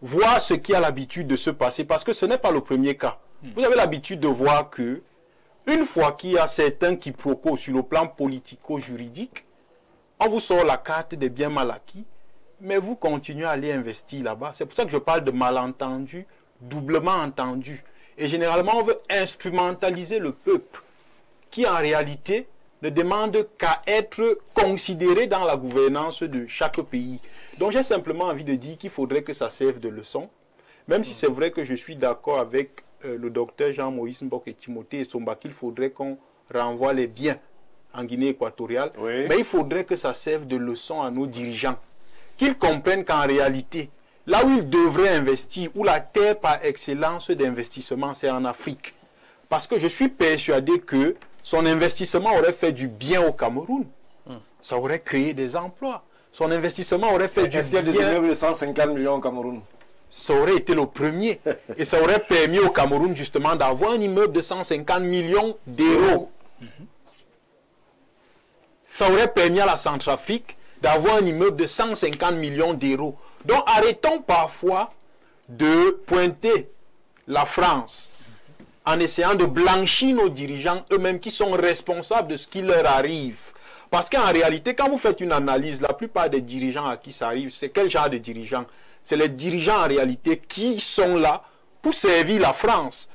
voir ce qui a l'habitude de se passer parce que ce n'est pas le premier cas. Vous avez l'habitude de voir que une fois qu'il y a certains quiproquos sur le plan politico-juridique, on vous sort la carte des biens mal acquis. Mais vous continuez à aller investir là-bas. C'est pour ça que je parle de malentendu, doublement entendu. Et généralement, on veut instrumentaliser le peuple qui, en réalité, ne demande qu'à être considéré dans la gouvernance de chaque pays. Donc j'ai simplement envie de dire qu'il faudrait que ça serve de leçon, même si c'est vrai que je suis d'accord avec le docteur Jean-Moïse Mbok et Timothée Essomba qu'il faudrait qu'on renvoie les biens en Guinée équatoriale, oui. Mais il faudrait que ça serve de leçon à nos dirigeants, qu'ils comprennent qu'en réalité, là où ils devraient investir, où la terre par excellence d'investissement, c'est en Afrique. Parce que je suis persuadé que son investissement aurait fait du bien au Cameroun. Ça aurait créé des emplois. Son investissement aurait fait du bien. Des immeubles de 150 millions au Cameroun. Ça aurait été le premier. Et ça aurait permis au Cameroun justement d'avoir un immeuble de 150 millions d'euros. Ça aurait permis à la Centrafrique d'avoir un immeuble de 150 millions d'euros. Donc arrêtons parfois de pointer la France en essayant de blanchir nos dirigeants eux-mêmes qui sont responsables de ce qui leur arrive. Parce qu'en réalité, quand vous faites une analyse, la plupart des dirigeants à qui ça arrive, c'est quel genre de dirigeants? C'est les dirigeants en réalité qui sont là pour servir la France.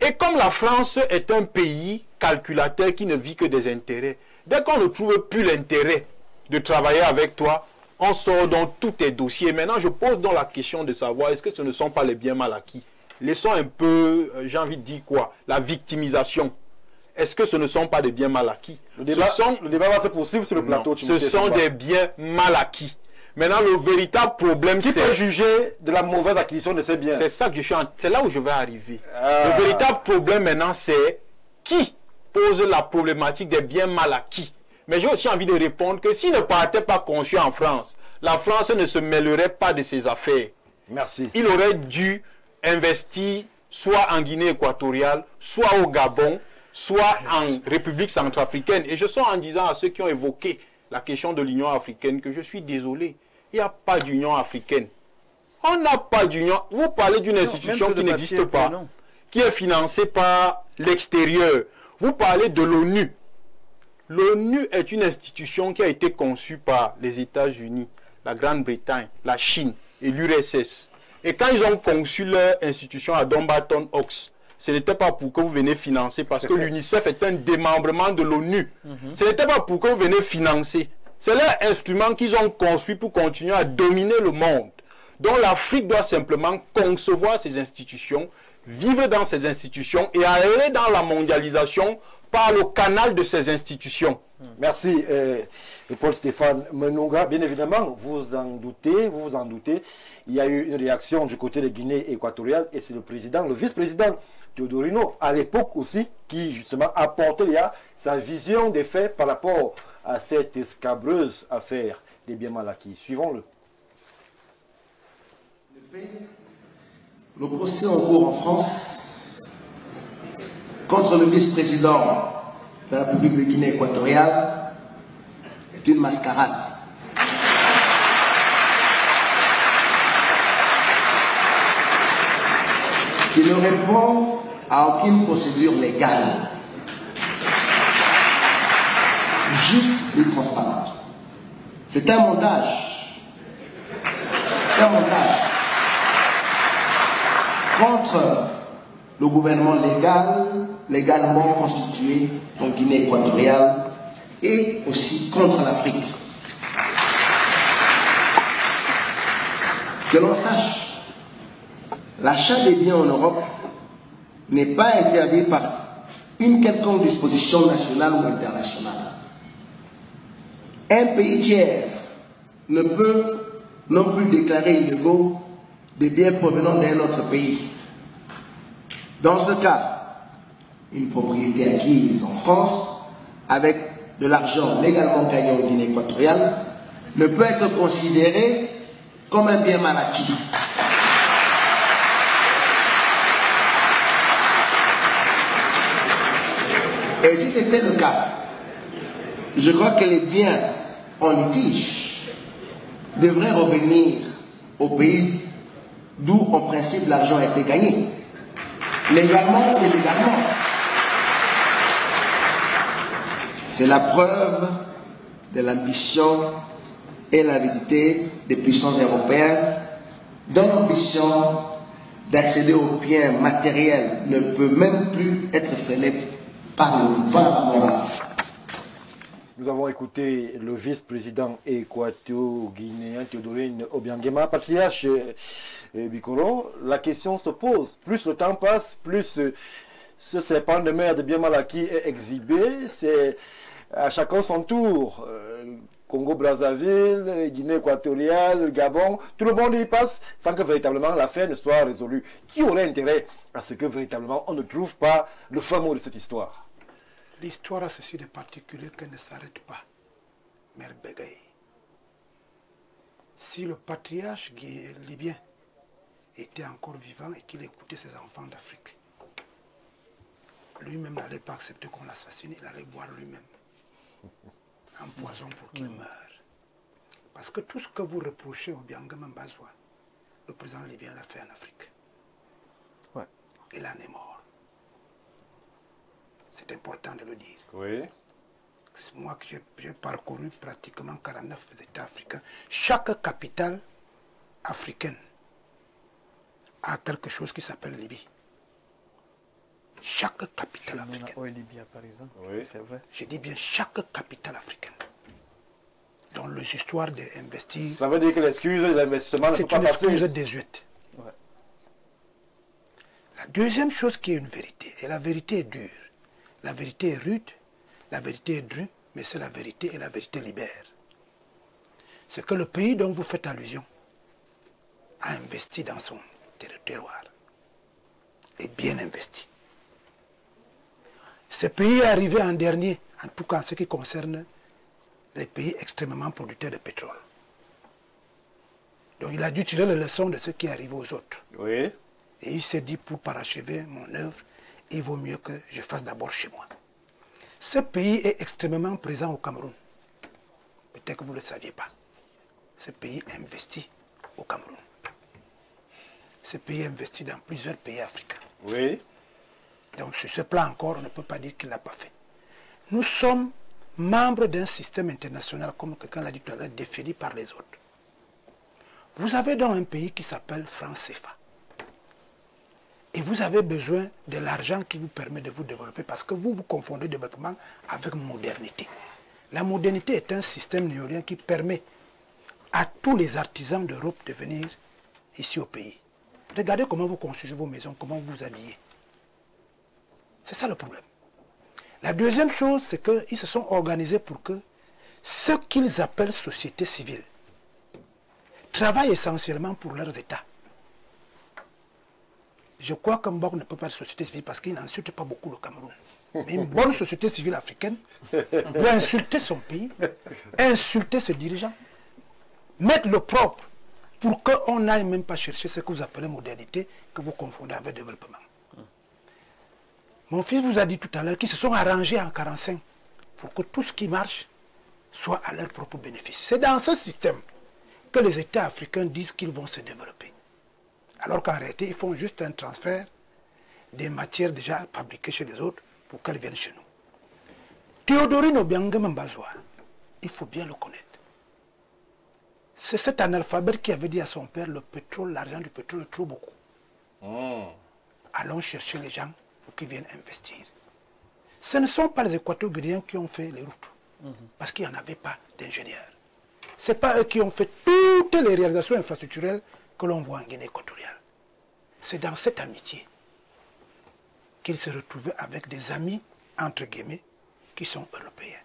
Et comme la France est un pays calculateur qui ne vit que des intérêts, dès qu'on ne trouve plus l'intérêt de travailler avec toi, on sort dans tous tes dossiers. Maintenant, je pose donc la question de savoir, est-ce que ce ne sont pas les biens mal acquis? Laissons un peu, j'ai envie de dire quoi, la victimisation. Est-ce que ce ne sont pas des biens mal acquis? Le débat va se poursuivre sur le plateau. Ce sont des biens mal acquis. Maintenant, le véritable problème, c'est... Qui peut juger de la mauvaise acquisition de ces biens? C'est ça que je suis c'est là où je vais arriver. Le véritable problème maintenant, c'est qui pose la problématique des biens mal acquis. Mais j'ai aussi envie de répondre que s'il ne partait pas conçu en France, la France ne se mêlerait pas de ses affaires. Merci. Il aurait dû investir soit en Guinée équatoriale, soit au Gabon, soit en République centrafricaine. Et je sens en disant à ceux qui ont évoqué la question de l'Union africaine que je suis désolé. Il n'y a pas d'Union africaine. On n'a pas d'Union. Vous parlez d'une institution qui n'existe pas, qui est financée par l'extérieur. Vous parlez de l'ONU. L'ONU est une institution qui a été conçue par les États-Unis, la Grande-Bretagne, la Chine et l'URSS. Et quand ils ont conçu leur institution à Dumbarton Oaks, ce n'était pas pour que vous venez financer, parce que l'UNICEF est un démembrement de l'ONU. Ce n'était pas pour que vous venez financer. C'est leur instrument qu'ils ont construit pour continuer à dominer le monde. Donc l'Afrique doit simplement concevoir ces institutions, vivre dans ces institutions et aller dans la mondialisation par le canal de ces institutions. Merci, Paul Stéphane Menonga. Bien évidemment, vous vous en doutez, il y a eu une réaction du côté de Guinée équatoriale et c'est le président, le vice-président Teodorino, à l'époque aussi, qui justement apportait sa vision des faits par rapport à cette escabreuse affaire des biens mal acquis. Suivons-le. Le procès en cours en France contre le vice-président de la République de Guinée équatoriale est une mascarade. Qui ne répond à aucune procédure légale, juste et transparente. C'est un montage. C'est un montage contre le gouvernement légalement constitué en Guinée équatoriale et aussi contre l'Afrique. Que l'on sache, l'achat des biens en Europe n'est pas interdit par une quelconque disposition nationale ou internationale. Un pays tiers ne peut non plus déclarer illégaux des biens provenant d'un autre pays. Dans ce cas, une propriété acquise en France avec de l'argent légalement gagné en Guinée équatoriale ne peut être considérée comme un bien mal acquis. Et si c'était le cas, je crois que les biens en litige devraient revenir au pays d'où en principe l'argent a été gagné, légalement ou illégalement. C'est la preuve de l'ambition et l'avidité des puissants européens dont l'ambition d'accéder aux biens matériels ne peut même plus être freinée par le pouvoir moral. nous avons écouté le vice-président équato-guinéen Théodorine Obiangema, patriarche Bikoro. La question se pose. Plus le temps passe, plus ce serpent de mer de bien mal acquis est exhibé. C'est à chacun son tour. Congo-Brazzaville, Guinée équatoriale, Gabon, tout le monde y passe sans que véritablement l'affaire ne soit résolue. Qui aurait intérêt à ce que véritablement on ne trouve pas le fin mot de cette histoire? L'histoire a ceci de particulier qu'elle ne s'arrête pas. Mère Bégaye. Si le patriarche libyen était encore vivant et qu'il écoutait ses enfants d'Afrique, lui-même n'allait pas accepter qu'on l'assassine, il allait boire lui-même un poison pour qu'il meure. Parce que tout ce que vous reprochez au Obiangema Mbazoua, le président libyen l'a fait en Afrique. Ouais. Il en est mort. C'est important de le dire. Oui. Moi que j'ai parcouru pratiquement 49 États africains, chaque capitale africaine a quelque chose qui s'appelle Libye. Chaque capitale africaine. Oui, Libye, par exemple. Oui, c'est vrai. Je dis bien chaque capitale africaine. Dans les histoires d'investir. Ça veut dire que l'excuse de l'investissement ne peut pas passer. C'est une excuse désuète. Ouais. La deuxième chose qui est une vérité, et la vérité est dure. La vérité est rude, la vérité est dure, mais c'est la vérité et la vérité libère. C'est que le pays dont vous faites allusion a investi dans son territoire. Et bien investi. Ce pays est arrivé en dernier, en tout cas en ce qui concerne les pays extrêmement producteurs de pétrole. Donc il a dû tirer les leçons de ce qui est arrivé aux autres. Oui. Et il s'est dit, pour parachever mon œuvre, il vaut mieux que je fasse d'abord chez moi. Ce pays est extrêmement présent au Cameroun. Peut-être que vous ne le saviez pas. Ce pays investit au Cameroun. Ce pays investit dans plusieurs pays africains. Oui. Donc sur ce plan encore, on ne peut pas dire qu'il ne l'a pas fait. Nous sommes membres d'un système international, comme quelqu'un l'a dit tout à l'heure, défini par les autres. Vous avez donc un pays qui s'appelle franc CFA. Et vous avez besoin de l'argent qui vous permet de vous développer parce que vous confondez développement avec modernité. La modernité est un système néolien qui permet à tous les artisans d'Europe de venir ici au pays. Regardez comment vous construisez vos maisons, comment vous vous habillez. C'est ça le problème. La deuxième chose, c'est qu'ils se sont organisés pour que ce qu'ils appellent société civile travaillent essentiellement pour leurs États. Je crois qu'un Mbok ne peut pas être société civile parce qu'il n'insulte pas beaucoup le Cameroun. Mais une bonne société civile africaine doit insulter son pays, insulter ses dirigeants, mettre le propre pour qu'on n'aille même pas chercher ce que vous appelez modernité, que vous confondez avec développement. Mon fils vous a dit tout à l'heure qu'ils se sont arrangés en 1945 pour que tout ce qui marche soit à leur propre bénéfice. C'est dans ce système que les États africains disent qu'ils vont se développer. Alors qu'en réalité, ils font juste un transfert des matières déjà fabriquées chez les autres pour qu'elles viennent chez nous. Théodorine Obiangema Mbazoua, il faut bien le connaître. C'est cet analphabète qui avait dit à son père, le pétrole, l'argent du pétrole est trop beaucoup. Allons chercher les gens pour qu'ils viennent investir. Ce ne sont pas les Équato-Guinéens qui ont fait les routes, parce qu'il n'y en avait pas d'ingénieurs. Ce n'est pas eux qui ont fait toutes les réalisations infrastructurelles que l'on voit en Guinée équatoriale. C'est dans cette amitié qu'ils se retrouvaient avec des amis, entre guillemets, qui sont européens.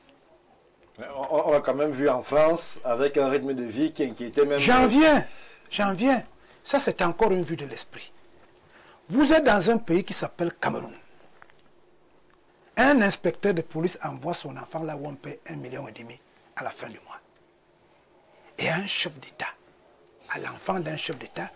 On l'a quand même vu en France, avec un rythme de vie qui inquiétait même... J'en viens. Ça, c'est encore une vue de l'esprit. Vous êtes dans un pays qui s'appelle Cameroun. Un inspecteur de police envoie son enfant là où on paie 1,5 million à la fin du mois. Et un chef d'État, à l'enfant d'un chef d'État,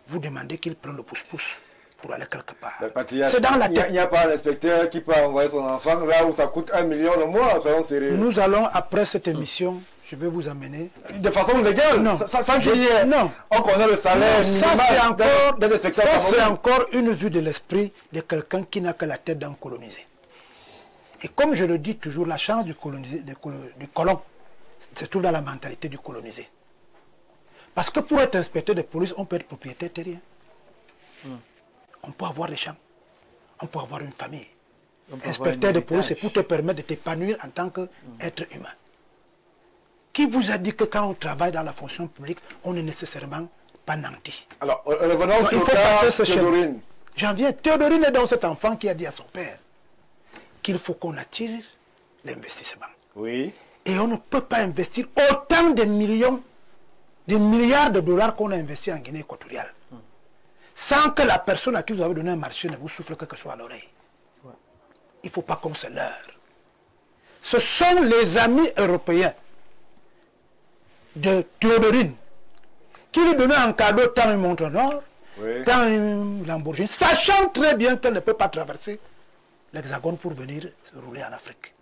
vous demandez qu'il prenne le pouce-pouce pour aller quelque part. C'est dans la tête. Il n'y a pas un inspecteur qui peut envoyer son enfant là où ça coûte 1 million le mois, soyons sérieux. Nous allons, après cette émission, je vais vous amener... De façon légale, non. Sans payer. Non. On connaît le salaire minimal d'un inspecteur. Ça, c'est encore une vue de l'esprit de quelqu'un qui n'a que la tête d'un colonisé. Et comme je le dis toujours, la chance du colon, c'est tout dans la mentalité du colonisé. Parce que pour être inspecteur de police, on peut être propriétaire terrien. On peut avoir des champs. On peut avoir une famille. Inspecteur de police, c'est pour te permettre de t'épanouir en tant qu'être humain. Qui vous a dit que quand on travaille dans la fonction publique, on n'est nécessairement pas nanti? Alors, revenons il sur faut passer ce Théodorine. chemin. J'en viens. Théodorine est donc cet enfant qui a dit à son père qu'il faut qu'on attire l'investissement. Oui. Et on ne peut pas investir autant de millions, de milliards de dollars qu'on a investi en Guinée équatoriale, sans que la personne à qui vous avez donné un marché ne vous souffle quelque chose à l'oreille. Il ne faut pas qu'on se leurre. Ce sont les amis européens de Théodorine qui lui donnaient en cadeau tant une montre d'or, tant une Lamborghini, sachant très bien qu'elle ne peut pas traverser l'Hexagone pour venir se rouler en Afrique.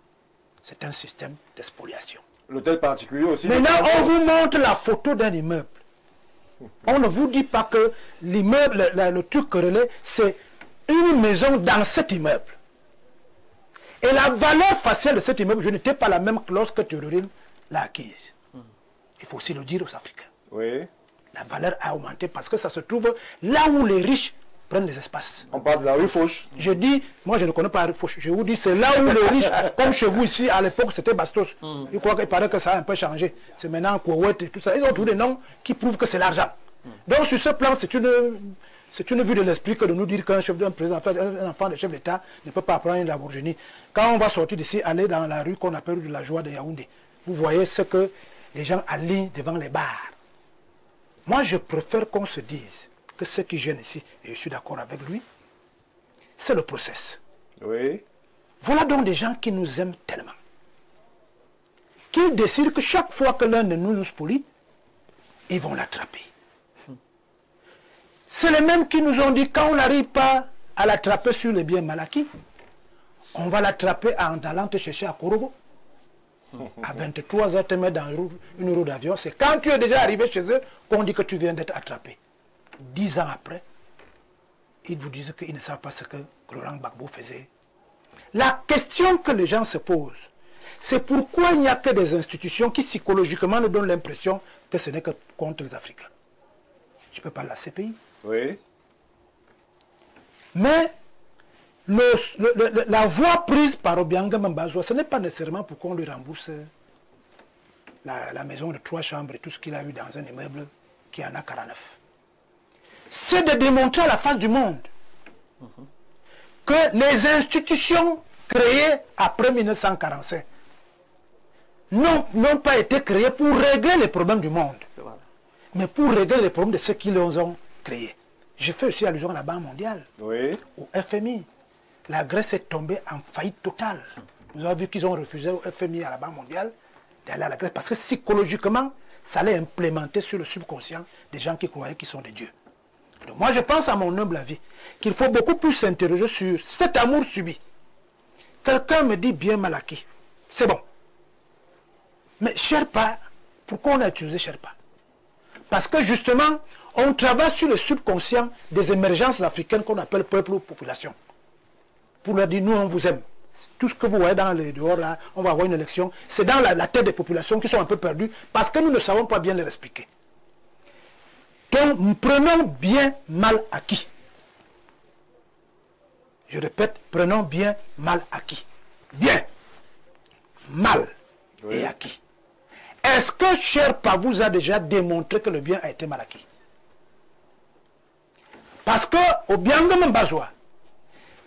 C'est un système d'expoliation. L'hôtel particulier aussi. Maintenant, on vous montre la photo d'un immeuble. On ne vous dit pas que l'immeuble, le truc relais, c'est une maison dans cet immeuble. Et la valeur faciale de cet immeuble, je n'étais pas la même que lorsque Théodorine l'a acquise. Il faut aussi le dire aux Africains. Oui. La valeur a augmenté parce que ça se trouve là où les riches prennent des espaces. On parle de la rue Fauche. Je dis, moi je ne connais pas la rue Fauche. Je vous dis, c'est là où les riches, comme chez vous ici, à l'époque c'était Bastos. Je crois qu'il paraît que ça a un peu changé. C'est maintenant Koweït et tout ça. Ils ont trouvé des noms qui prouvent que c'est l'argent. Donc sur ce plan, c'est une vue de l'esprit que de nous dire qu'un chef d'un président, un enfant de chef d'État ne peut pas prendre une Lamborghini. Quand on va sortir d'ici, aller dans la rue qu'on appelle rue de la Joie de Yaoundé, vous voyez ce que les gens alignent devant les bars. Moi, je préfère qu'on se dise que ce qui gêne ici, et je suis d'accord avec lui, c'est le process. Oui. Voilà donc des gens qui nous aiment tellement, qu'ils décident que chaque fois que l'un de nous spolie, ils vont l'attraper. C'est les mêmes qui nous ont dit, quand on n'arrive pas à l'attraper sur les biens mal acquis, on va l'attraper en allant te chercher à Korogo. À 23 h, te mettre dans une roue d'avion. C'est quand tu es déjà arrivé chez eux qu'on dit que tu viens d'être attrapé. 10 ans après, ils vous disent qu'ils ne savent pas ce que Laurent Gbagbo faisait. La question que les gens se posent, c'est pourquoi il n'y a que des institutions qui psychologiquement nous donnent l'impression que ce n'est que contre les Africains. Je peux parler de la CPI. Oui. Mais la voie prise par Obianga Mbazoua, ce n'est pas nécessairement pour qu'on lui rembourse la maison de 3 chambres et tout ce qu'il a eu dans un immeuble qui en a 49. C'est de démontrer à la face du monde que les institutions créées après 1945 n'ont pas été créées pour régler les problèmes du monde, mais pour régler les problèmes de ceux qui les ont créés. Je fais aussi allusion à la Banque mondiale, au FMI. La Grèce est tombée en faillite totale. Vous avez vu qu'ils ont refusé au FMI, à la Banque mondiale, d'aller à la Grèce parce que psychologiquement, ça allait implémenter sur le subconscient des gens qui croyaient qu'ils sont des dieux. Donc moi, je pense à mon humble avis qu'il faut beaucoup plus s'interroger sur cet amour subi. Quelqu'un me dit bien mal acquis. C'est bon. Mais Sherpa, pourquoi on a utilisé Sherpa? Parce que justement, on travaille sur le subconscient des émergences africaines qu'on appelle peuple ou population. Pour leur dire, nous, on vous aime. Tout ce que vous voyez dans les dehors, là, on va avoir une élection. C'est dans la tête des populations qui sont un peu perdues parce que nous ne savons pas bien leur expliquer. Donc, prenons bien mal acquis. Je répète, prenons bien mal acquis. Bien, mal et acquis. Est-ce que Sherpa vous a déjà démontré que le bien a été mal acquis? Parce que au Obianga Mbazoua,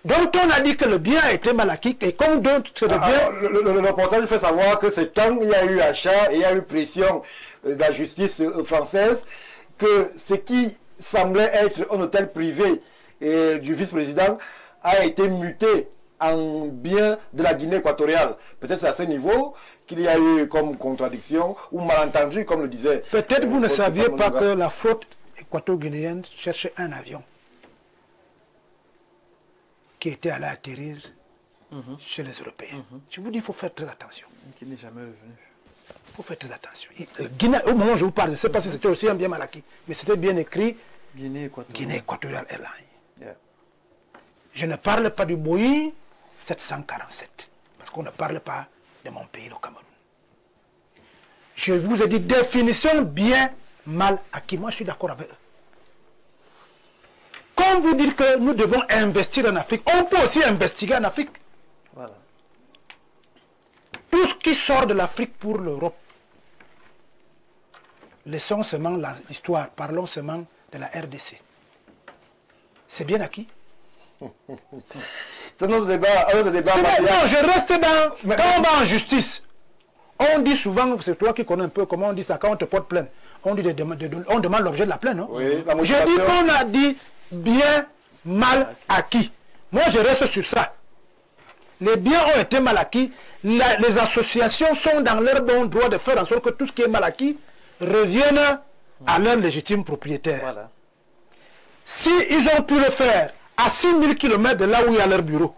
dont on a dit que le bien a été mal acquis, et comme d'autres le bien... Le reportage fait savoir que c'est tant il y a eu achat et il y a eu pression de la justice française que ce qui semblait être un hôtel privé du vice-président a été muté en bien de la Guinée équatoriale. Peut-être c'est à ce niveau qu'il y a eu comme contradiction ou malentendu, comme le disait... Peut-être vous ne saviez pas que la flotte équato-guinéenne cherchait un avion qui était allé atterrir chez les Européens. Je vous dis, il faut faire très attention. Qui n'est jamais revenu. Il faut faire très attention. Guinée, au moment où je vous parle, je ne sais pas si c'était aussi un bien mal acquis, mais c'était bien écrit Guinée Équatoriale Airlines. Je ne parle pas du Boeing 747, parce qu'on ne parle pas de mon pays, le Cameroun. Je vous ai dit définition bien mal acquis. Moi, je suis d'accord avec eux. Comme vous dites que nous devons investir en Afrique, on peut aussi investiguer en Afrique. Voilà. Tout ce qui sort de l'Afrique pour l'Europe laissons seulement l'histoire, parlons seulement de la RDC. C'est bien acquis. C'est notre débat. Non, je reste dans... Quand on va en justice, on dit souvent, c'est toi qui connais un peu comment on dit ça, quand on te porte plainte, on demande l'objet de la plainte, non? Oui, je dis qu'on a dit bien mal acquis. Moi, je reste sur ça. Les biens ont été mal acquis. Les associations sont dans leur bon droit de faire en sorte que tout ce qui est mal acquis revienne à leur légitime propriétaire. Voilà. Si ils ont pu le faire à 6000 km de là où il y a leur bureau,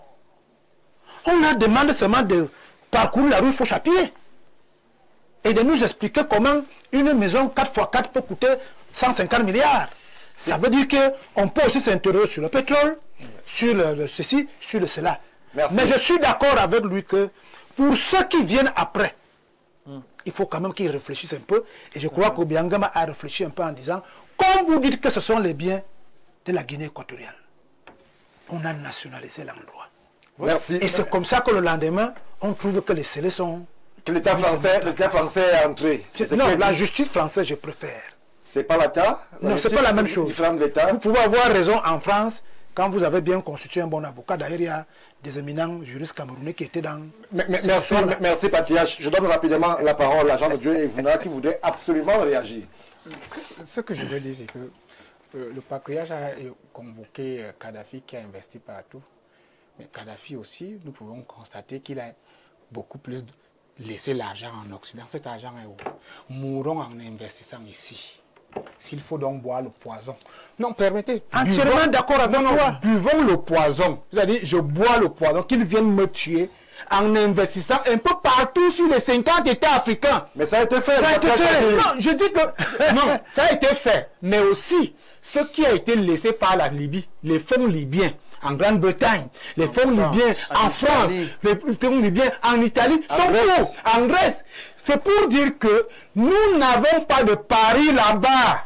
on leur demande seulement de parcourir la rue Fauche-à-Pied et de nous expliquer comment une maison 4x4 peut coûter 150 milliards. Ça veut dire qu'on peut aussi s'interroger sur le pétrole, sur ceci, sur cela. Merci. Mais je suis d'accord avec lui que pour ceux qui viennent après, il faut quand même qu'ils réfléchissent un peu. Et je crois qu'Obiangama a réfléchi un peu en disant, comme vous dites que ce sont les biens de la Guinée équatoriale, on a nationalisé l'endroit. Merci. Et c'est comme ça que le lendemain, on trouve que les scellés sont... Que l'État français est entré. Non, la justice française, je préfère. C'est pas l'État? Non, c'est pas la même chose. Vous pouvez avoir raison en France quand vous avez bien constitué un bon avocat. D'ailleurs, il y a des éminents juristes camerounais qui étaient dans... Merci, Patriarche. Je donne rapidement la parole à Jean de Dieu et Vouna qui voudrait absolument réagir. Ce que je veux dire, c'est que le patriarche a convoqué Kadhafi qui a investi partout. Mais Kadhafi aussi, nous pouvons constater qu'il a beaucoup plus laissé l'argent en Occident. Cet argent est où? Mourons en investissant ici. S'il faut donc boire le poison. Non, permettez. Entièrement d'accord avec toi. Buvons le poison. C'est-à-dire, je bois le poison, qu'ils viennent me tuer en investissant un peu partout sur les 50 États africains. Mais ça a été fait. Ça a été fait. Non, je dis que... Non, ça a été fait. Mais aussi, ce qui a été laissé par la Libye, les fonds libyens, en Grande-Bretagne, les fonds libyens en France, les fonds libyens en Italie, sont où? En Grèce. C'est pour dire que nous n'avons pas de pari là-bas.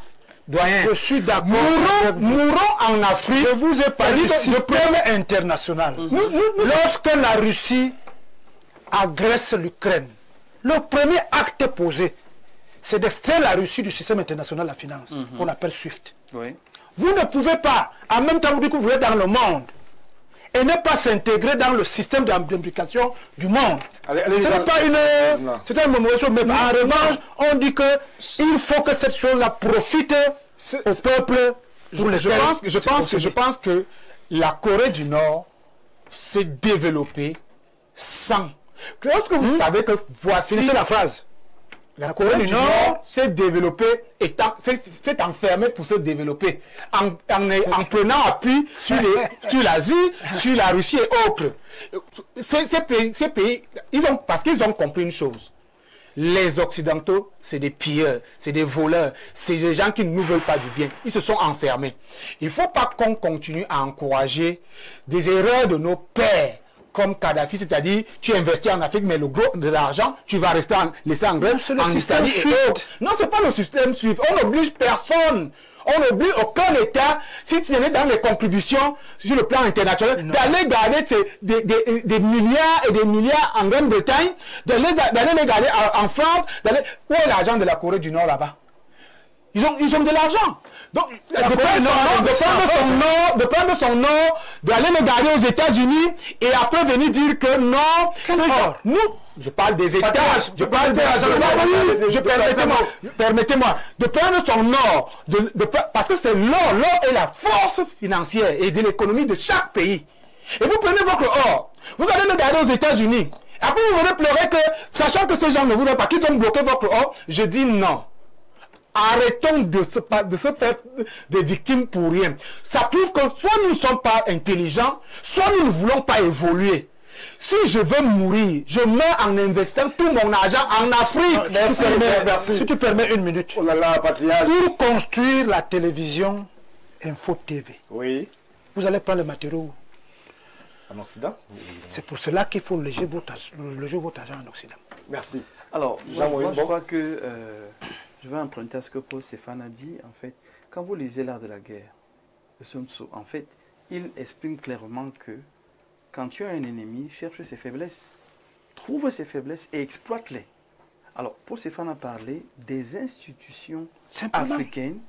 Doyen, je suis d'accord. Mourons en Afrique. Je vous ai parlé du système international. Lorsque la Russie agresse l'Ukraine, le premier acte posé, c'est d'extraire la Russie du système international de la finance, qu'on appelle SWIFT. Oui. Vous ne pouvez pas, en même temps que vous êtes dans le monde, et ne pas s'intégrer dans le système d'implication du monde. Ce n'est pas une... C'est un moment, mais en revanche, on dit qu'il faut que cette chose-là profite au peuple. Je pense que la Corée du Nord s'est développée sans... Lorsque vous savez que voici... C'est la phrase. La Corée du Nord s'est développée, s'est enfermée pour se développer en prenant appui sur l'Asie, sur la Russie et autres. Ces pays parce qu'ils ont compris une chose. Les Occidentaux, c'est des pilleurs, c'est des voleurs, c'est des gens qui ne nous veulent pas du bien. Ils se sont enfermés. Il ne faut pas qu'on continue à encourager des erreurs de nos pères. Comme Kadhafi, c'est-à-dire tu investis en Afrique, mais le gros de l'argent, tu vas laisser en Grèce, en Italie et autres. Non, ce n'est pas le système SWIFT. On n'oblige personne. On n'oblige aucun État, si tu es dans les contributions sur le plan international, d'aller garder des milliards et des milliards en Grande-Bretagne, d'aller les garder en France. Où est l'argent de la Corée du Nord là-bas? Ils ont de l'argent. Donc, de prendre son nom, d'aller le garder aux États-Unis et après venir dire que non, nous, je parle des États, je parle des... Permettez-moi, de prendre son or, parce que c'est l'or est la force financière et de l'économie de chaque pays. Et vous prenez votre or, vous allez le garder aux États-Unis. Après, vous venez pleurer que, sachant que ces gens ne vous ont pas, qu'ils ont bloqué votre or, je dis non. Arrêtons de se faire des victimes pour rien. Ça prouve que soit nous ne sommes pas intelligents, soit nous ne voulons pas évoluer. Si je veux mourir, je meurs en investissant tout mon argent en Afrique. Si tu permets une minute. Oh là là, Patriarche. Pour construire la télévision Info TV, oui, vous allez prendre le matériau en Occident. C'est pour cela qu'il faut loger votre argent en Occident. Merci. Alors, moi je crois que... je vais emprunter à ce que Paul Stéphane a dit. En fait, quand vous lisez l'art de la guerre de Sun Tzu, en fait, il exprime clairement que quand tu as un ennemi, cherche ses faiblesses, trouve ses faiblesses et exploite-les. Alors, Paul Stéphane a parlé des institutions africaines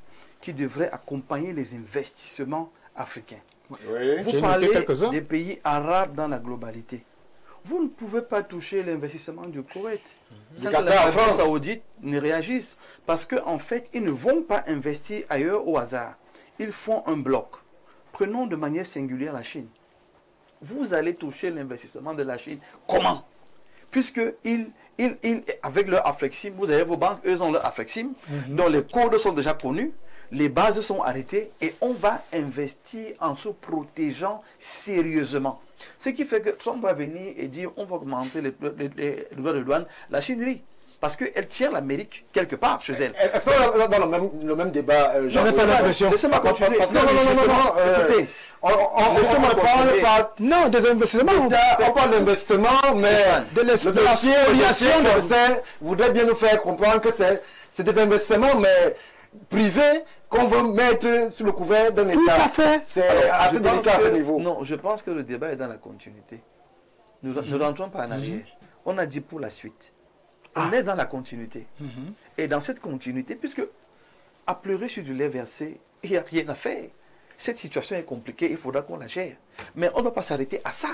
qui devraient accompagner les investissements africains. Oui. Vous parlez des pays arabes dans la globalité. Vous ne pouvez pas toucher l'investissement du Koweït sans que l'Arabie saoudite ne réagisse. Parce qu'en fait, ils ne vont pas investir ailleurs au hasard. Ils font un bloc. Prenons de manière singulière la Chine. Vous allez toucher l'investissement de la Chine. Comment? Puisque avec leur Aflexim, vous avez vos banques, eux ont leur Aflexim, dont les codes sont déjà connus, les bases sont arrêtées et on va investir en se protégeant sérieusement. Ce qui fait que Trump va venir et dire on va augmenter les droits de douane. La Chine rit. Parce qu'elle tient l'Amérique quelque part chez elle. Est-ce qu'on est dans le même débat, Jean? Laissez-moi continuer. Écoutez, on parle pas des investissements. On parle d'investissement, mais le dossier voudrait bien nous faire comprendre que c'est des investissements, mais privés, qu'on veut mettre sous le couvert d'un État. Tout à fait. C'est assez délicat à ce niveau. Non, je pense que le débat est dans la continuité. Nous ne rentrons pas en arrière. On a dit pour la suite. On est dans la continuité. Et dans cette continuité, puisque à pleurer sur du lait versé, il n'y a rien à faire. Cette situation est compliquée, il faudra qu'on la gère. Mais on ne va pas s'arrêter à ça.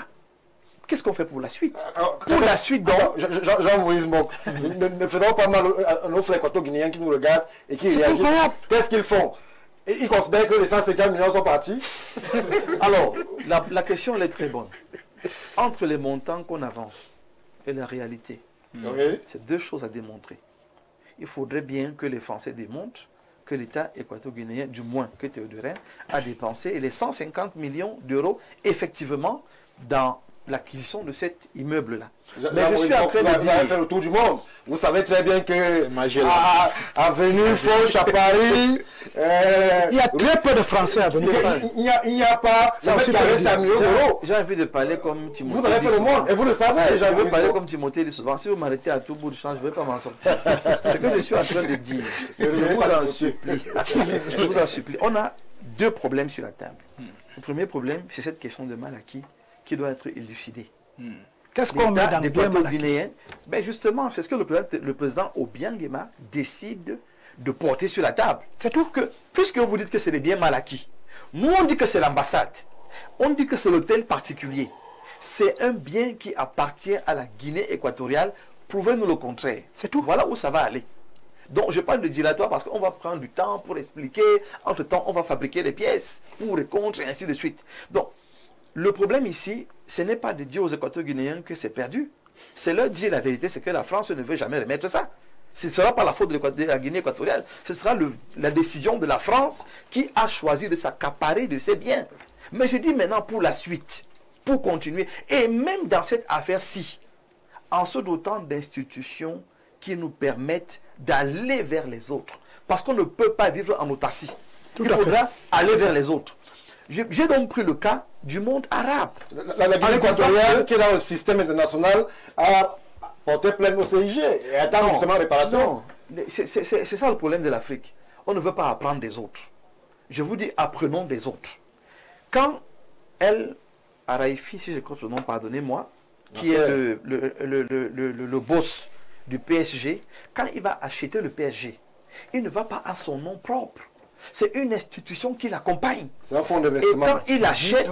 Qu'est-ce qu'on fait pour la suite? Pour la suite, donc... Jean-Moïse Mok, ne faisons pas mal à nos frères équato-guinéens qui nous regardent et qui réagissent. Qu'est-ce qu'ils font? Ils considèrent que les 150 millions sont partis. Alors, la question elle est très bonne. Entre les montants qu'on avance et la réalité, c'est deux choses à démontrer. Il faudrait bien que les Français démontrent que l'État équato-guinéen, du moins que Théodorin, a dépensé les 150 millions d'euros effectivement dans l'acquisition de cet immeuble-là. Mais je suis en train de dire... Vous avez fait le tour du monde. Vous savez très bien que Avenue Foch à Paris... il y a très peu de Français à venir. Il n'y a pas... J'ai envie de parler comme Timothée. Vous avez fait le monde et vous le savez. J'ai envie de parler comme Timothée dit souvent. Si vous m'arrêtez à tout bout de champ, je ne vais pas m'en sortir. C'est ce que je suis en train de dire. Je vous en supplie. Je vous en supplie. On a deux problèmes sur la table. Le premier problème, c'est cette question de mal acquis qui doit être élucidée. Qu'est-ce qu'on met dans le bien guinéen? Ben justement, c'est ce que le président Obiang Nguema décide de porter sur la table. C'est tout. Puisque vous dites que c'est les biens mal acquis, nous on dit que c'est l'ambassade, on dit que c'est l'hôtel particulier. C'est un bien qui appartient à la Guinée équatoriale. Prouvez-nous le contraire. C'est tout. Voilà où ça va aller. Donc je parle de dilatoire parce qu'on va prendre du temps pour expliquer. Entre-temps, on va fabriquer des pièces pour et contre et ainsi de suite. Donc, le problème ici, ce n'est pas de dire aux Équato-Guinéens que c'est perdu. C'est leur dire la vérité, c'est que la France ne veut jamais remettre ça. Ce ne sera pas la faute de la Guinée équatoriale. Ce sera la décision de la France qui a choisi de s'accaparer de ses biens. Mais je dis maintenant pour la suite, pour continuer. Et même dans cette affaire-ci, en se dotant d'institutions qui nous permettent d'aller vers les autres. Parce qu'on ne peut pas vivre en autarcie. Il faudra aller vers les autres. J'ai donc pris le cas du monde arabe. La Guinée équatoriale, qui est dans le système international, a porté plainte au CIG et attend justement réparation. C'est ça le problème de l'Afrique. On ne veut pas apprendre des autres. Je vous dis, apprenons des autres. Quand El Araifi, si je crois son nom, pardonnez-moi, qui est le boss du PSG, quand il va acheter le PSG, il ne va pas à son nom propre. C'est une institution qui l'accompagne. C'est un fonds d'investissement. Et quand il achète,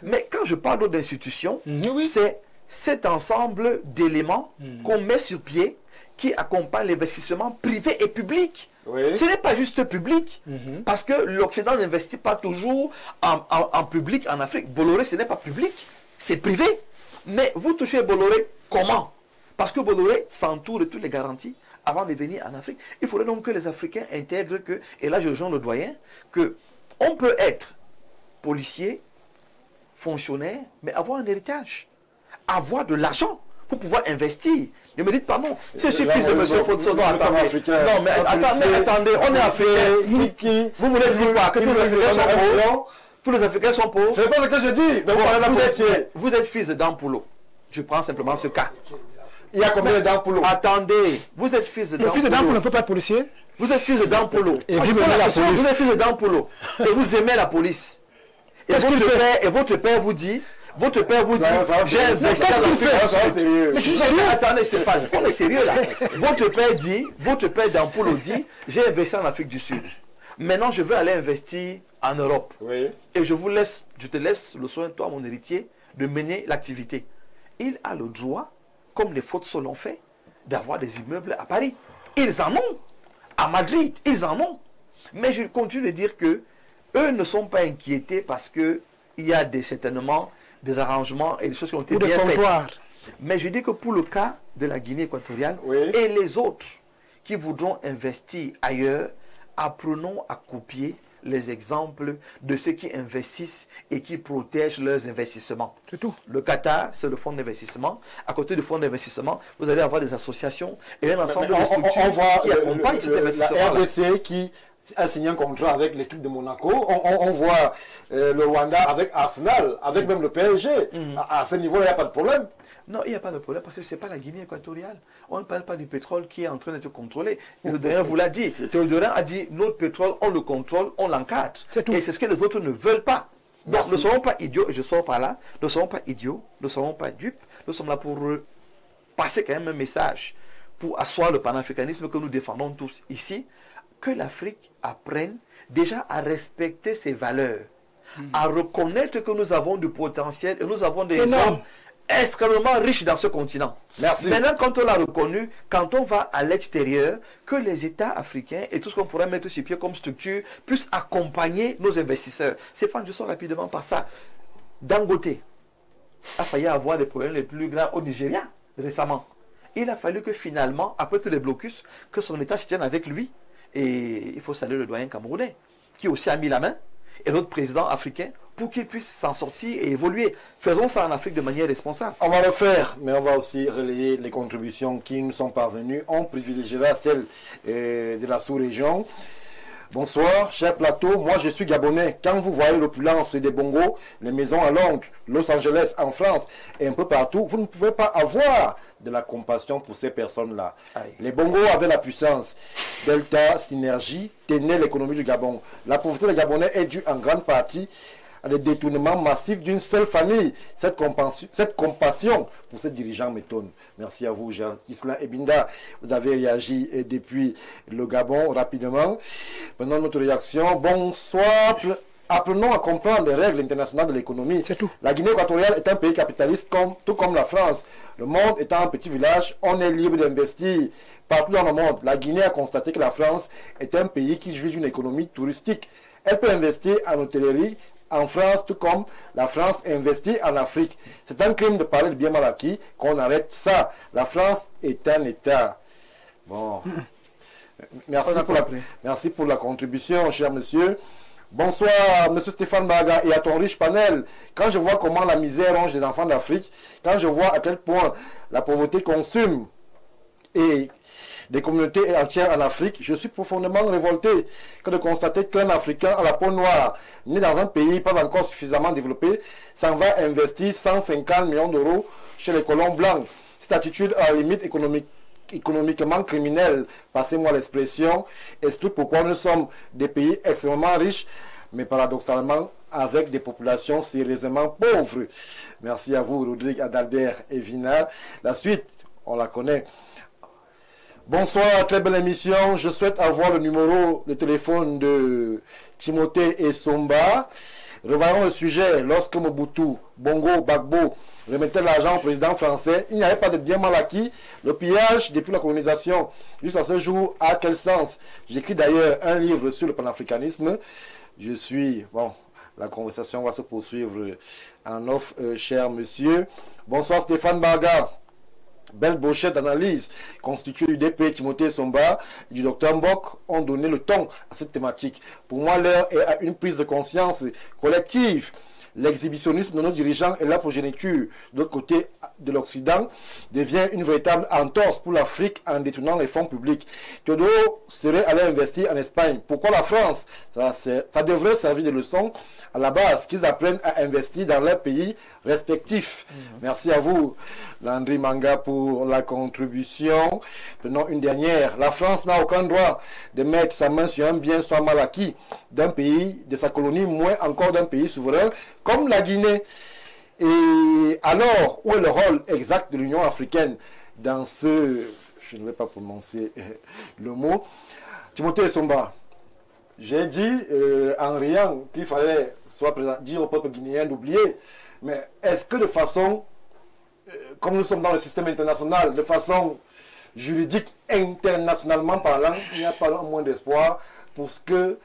mais quand je parle d'institution, c'est cet ensemble d'éléments qu'on met sur pied qui accompagne l'investissement privé et public. Ce n'est pas juste public, parce que l'Occident n'investit pas toujours en public en Afrique. Bolloré, ce n'est pas public, c'est privé. Mais vous touchez Bolloré comment? Parce que Bolloré s'entoure de toutes les garanties avant de venir en Afrique. Il faudrait donc que les Africains intègrent que, et là je rejoins le doyen, qu'on peut être policier, fonctionnaire, mais avoir un héritage, avoir de l'argent pour pouvoir investir. Ne me dites pas non. C'est suffit de M. Fotsono. Non, mais attendez, on est africain. Vous voulez dire quoi? Que tous les Africains sont pauvres? Tous les Africains sont pauvres? C'est pas ce que je dis. Vous êtes fils de Dampulo. Je prends simplement ce cas. Il y a combien de Dampulo? Attendez, vous êtes fils de Dampulo. Le fils de Dampulo ne peut pas être policier? Vous êtes fils de Dampulo. Et vous aimez la police. Vous êtes fils de Dampulo. Et vous aimez la police. Et votre père vous dit, Votre père vous dit, j'ai investi dans l'Afrique du Sud. Mais je suis sérieux. Attendez, Stéphane, on est sérieux là. Votre père d'Ampoule dit, j'ai investi en Afrique du Sud. Maintenant, je veux aller investir en Europe. Oui. Et je te laisse le soin, toi, mon héritier, de mener l'activité. Il a le droit, comme les Fotso l'ont fait, d'avoir des immeubles à Paris. Ils en ont. À Madrid, ils en ont. Mais je continue de dire que eux ne sont pas inquiétés parce qu'il y a certainement des arrangements et des choses qui ont été bien faites. Mais je dis que pour le cas de la Guinée équatoriale et les autres qui voudront investir ailleurs, apprenons à copier les exemples de ceux qui investissent et qui protègent leurs investissements. C'est tout. Le Qatar, c'est le fonds d'investissement. À côté du fonds d'investissement, vous allez avoir des associations et un ensemble de structures qui accompagnent cet investissement. La RDC qui a signé un contrat avec l'équipe de Monaco. On voit le Rwanda avec Arsenal, avec même le PSG. À ce niveau, il n'y a pas de problème. Non, il n'y a pas de problème parce que ce n'est pas la Guinée équatoriale. On ne parle pas du pétrole qui est en train d'être contrôlé. Théodorin vous l'a dit. Théodorin a dit, notre pétrole, on le contrôle, on l'encadre. Et c'est ce que les autres ne veulent pas. Donc, ne serons pas idiots, je sors par là, ne serons pas idiots, ne serons pas dupes. Nous sommes là pour passer quand même un message, pour asseoir le panafricanisme que nous défendons tous ici, que l'Afrique apprenne déjà à respecter ses valeurs, à reconnaître que nous avons du potentiel et nous avons des hommes extrêmement riches dans ce continent. Merci. Maintenant, quand on l'a reconnu, quand on va à l'extérieur, que les États africains et tout ce qu'on pourrait mettre sur pied comme structure puissent accompagner nos investisseurs. Stéphane, je sors rapidement par ça. Dangote a failli avoir des problèmes les plus graves au Nigeria récemment. Il a fallu que finalement, après tous les blocus, que son État se tienne avec lui. Et il faut saluer le doyen camerounais, qui aussi a mis la main, et notre président africain, pour qu'il puisse s'en sortir et évoluer. Faisons ça en Afrique de manière responsable. On va le faire, mais on va aussi relayer les contributions qui nous sont parvenues. On privilégiera celles de la sous-région. Bonsoir, cher plateau. Moi, je suis gabonais. Quand vous voyez l'opulence des bongos, les maisons à Londres, Los Angeles, en France et un peu partout, vous ne pouvez pas avoir de la compassion pour ces personnes-là. Les bongos avaient la puissance. Delta, Synergie, tenaient l'économie du Gabon. La pauvreté des Gabonais est due en grande partie à des détournements massifs d'une seule famille. Cette compassion pour ces dirigeants m'étonne. Merci à vous, Jean-Islain Ebinda. Vous avez réagi depuis le Gabon rapidement. Maintenant, notre réaction. Bonsoir. Apprenons à comprendre les règles internationales de l'économie. C'est tout. La Guinée équatoriale est un pays capitaliste, tout comme la France. Le monde étant un petit village, on est libre d'investir partout dans le monde. La Guinée a constaté que la France est un pays qui jouit d'une économie touristique. Elle peut investir en hôtellerie en France, tout comme la France investit en Afrique. C'est un crime de parler de bien mal acquis, qu'on arrête ça. La France est un État. Bon. Merci pour la contribution, cher monsieur. Bonsoir, monsieur Stéphane Baga, et à ton riche panel. Quand je vois comment la misère ronge les enfants d'Afrique, quand je vois à quel point la pauvreté consume et des communautés entières en Afrique, je suis profondément révolté que de constater qu'un Africain à la peau noire, né dans un pays pas encore suffisamment développé, s'en va investir 150 millions d'euros chez les colons blancs. Cette attitude à la limite économiquement criminelle, passez-moi l'expression, explique pourquoi nous sommes des pays extrêmement riches, mais paradoxalement avec des populations sérieusement pauvres. Merci à vous, Rodrigue Adalbert et Vina. La suite, on la connaît. Bonsoir, très belle émission. Je souhaite avoir le numéro de téléphone de Timothée et Somba. Revoyons le sujet. Lorsque Mobutu, Bongo, Gbagbo remettait l'argent au président français, il n'y avait pas de bien mal acquis. Le pillage depuis la colonisation jusqu'à ce jour a quel sens? J'écris d'ailleurs un livre sur le panafricanisme. Bon, la conversation va se poursuivre en off, cher monsieur. Bonsoir Stéphane Baga. Belle brochette d'analyse constituée du DP Timothée Somba et du Dr Mbok ont donné le ton à cette thématique. Pour moi, l'heure est à une prise de conscience collective. L'exhibitionnisme de nos dirigeants et la progéniture de l'autre côté de l'Occident devient une véritable entorse pour l'Afrique en détournant les fonds publics. Théodore serait allé investir en Espagne. Pourquoi la France? Ça devrait servir de leçon à la base, qu'ils apprennent à investir dans leurs pays respectifs. Merci à vous, Landry Manga, pour la contribution. Prenons une dernière. La France n'a aucun droit de mettre sa main sur un bien soit mal acquis d'un pays, de sa colonie, moins encore d'un pays souverain, comme la Guinée. Et alors, où est le rôle exact de l'Union africaine dans ce... Je ne vais pas prononcer le mot. Timothée Somba, j'ai dit en riant qu'il fallait soit dire au peuple guinéen d'oublier, mais est-ce que de façon, comme nous sommes dans le système international, de façon juridique, internationalement parlant, il n'y a pas moins d'espoir pour ce que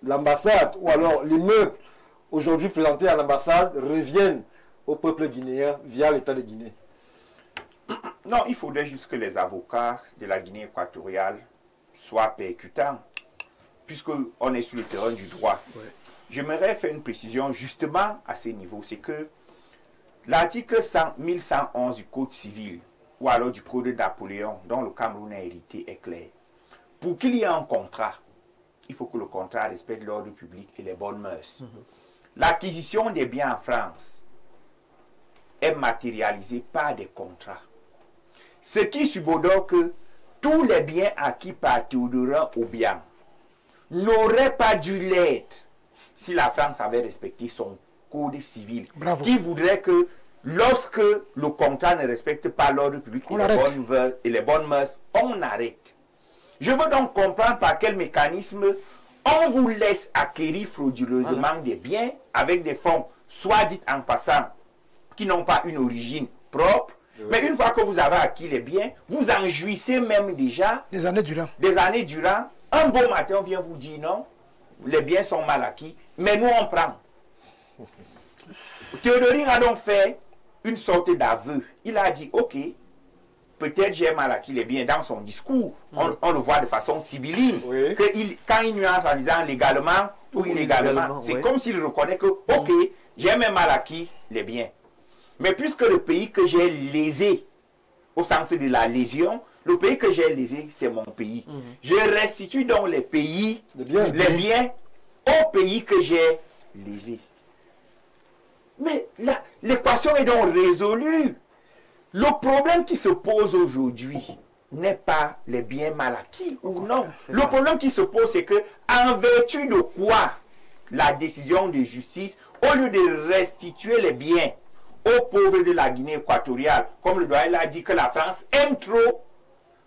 l'ambassade ou alors l'immeuble aujourd'hui présenté à l'ambassade revienne au peuple guinéen via l'État de Guinée? Non, il faudrait juste que les avocats de la Guinée équatoriale soient percutants, puisqu'on est sur le terrain du droit. Ouais. J'aimerais faire une précision justement à ce niveau, c'est que l'article 1111 du Code civil, ou alors du Code de Napoléon, dont le Cameroun a hérité, est clair. Pour qu'il y ait un contrat, il faut que le contrat respecte l'ordre public et les bonnes mœurs. L'acquisition des biens en France est matérialisée par des contrats. Ce qui subodore que tous les biens acquis par Théodore Obiang n'auraient pas dû l'être si la France avait respecté son code civil. Bravo. Qui voudrait que lorsque le contrat ne respecte pas l'ordre public et les bonnes mœurs, on arrête. Je veux donc comprendre par quel mécanisme on vous laisse acquérir frauduleusement des biens avec des fonds, soit dit en passant, qui n'ont pas une origine propre. Mais une fois que vous avez acquis les biens, vous en jouissez même déjà. Des années durant. Des années durant. Un bon matin, on vient vous dire non, les biens sont mal acquis, mais nous on prend. Théodore a donc fait une sorte d'aveu. Il a dit, ok, peut-être j'ai mal acquis les biens. Dans son discours, on le voit de façon sibylline. Oui. Quand il nuance en disant légalement ou illégalement, c'est comme s'il reconnaît que, ok, j'ai même mal acquis les biens. Mais puisque le pays que j'ai lésé, au sens de la lésion, le pays que j'ai lésé, c'est mon pays. Je restitue donc les biens au pays que j'ai lésé. Mais l'équation est donc résolue. Le problème qui se pose aujourd'hui n'est pas les biens mal acquis ou non. Le problème qui se pose, c'est que, en vertu de quoi la décision de justice, au lieu de restituer les biens aux pauvres de la Guinée équatoriale, comme le doyen l'a dit que la France aime trop,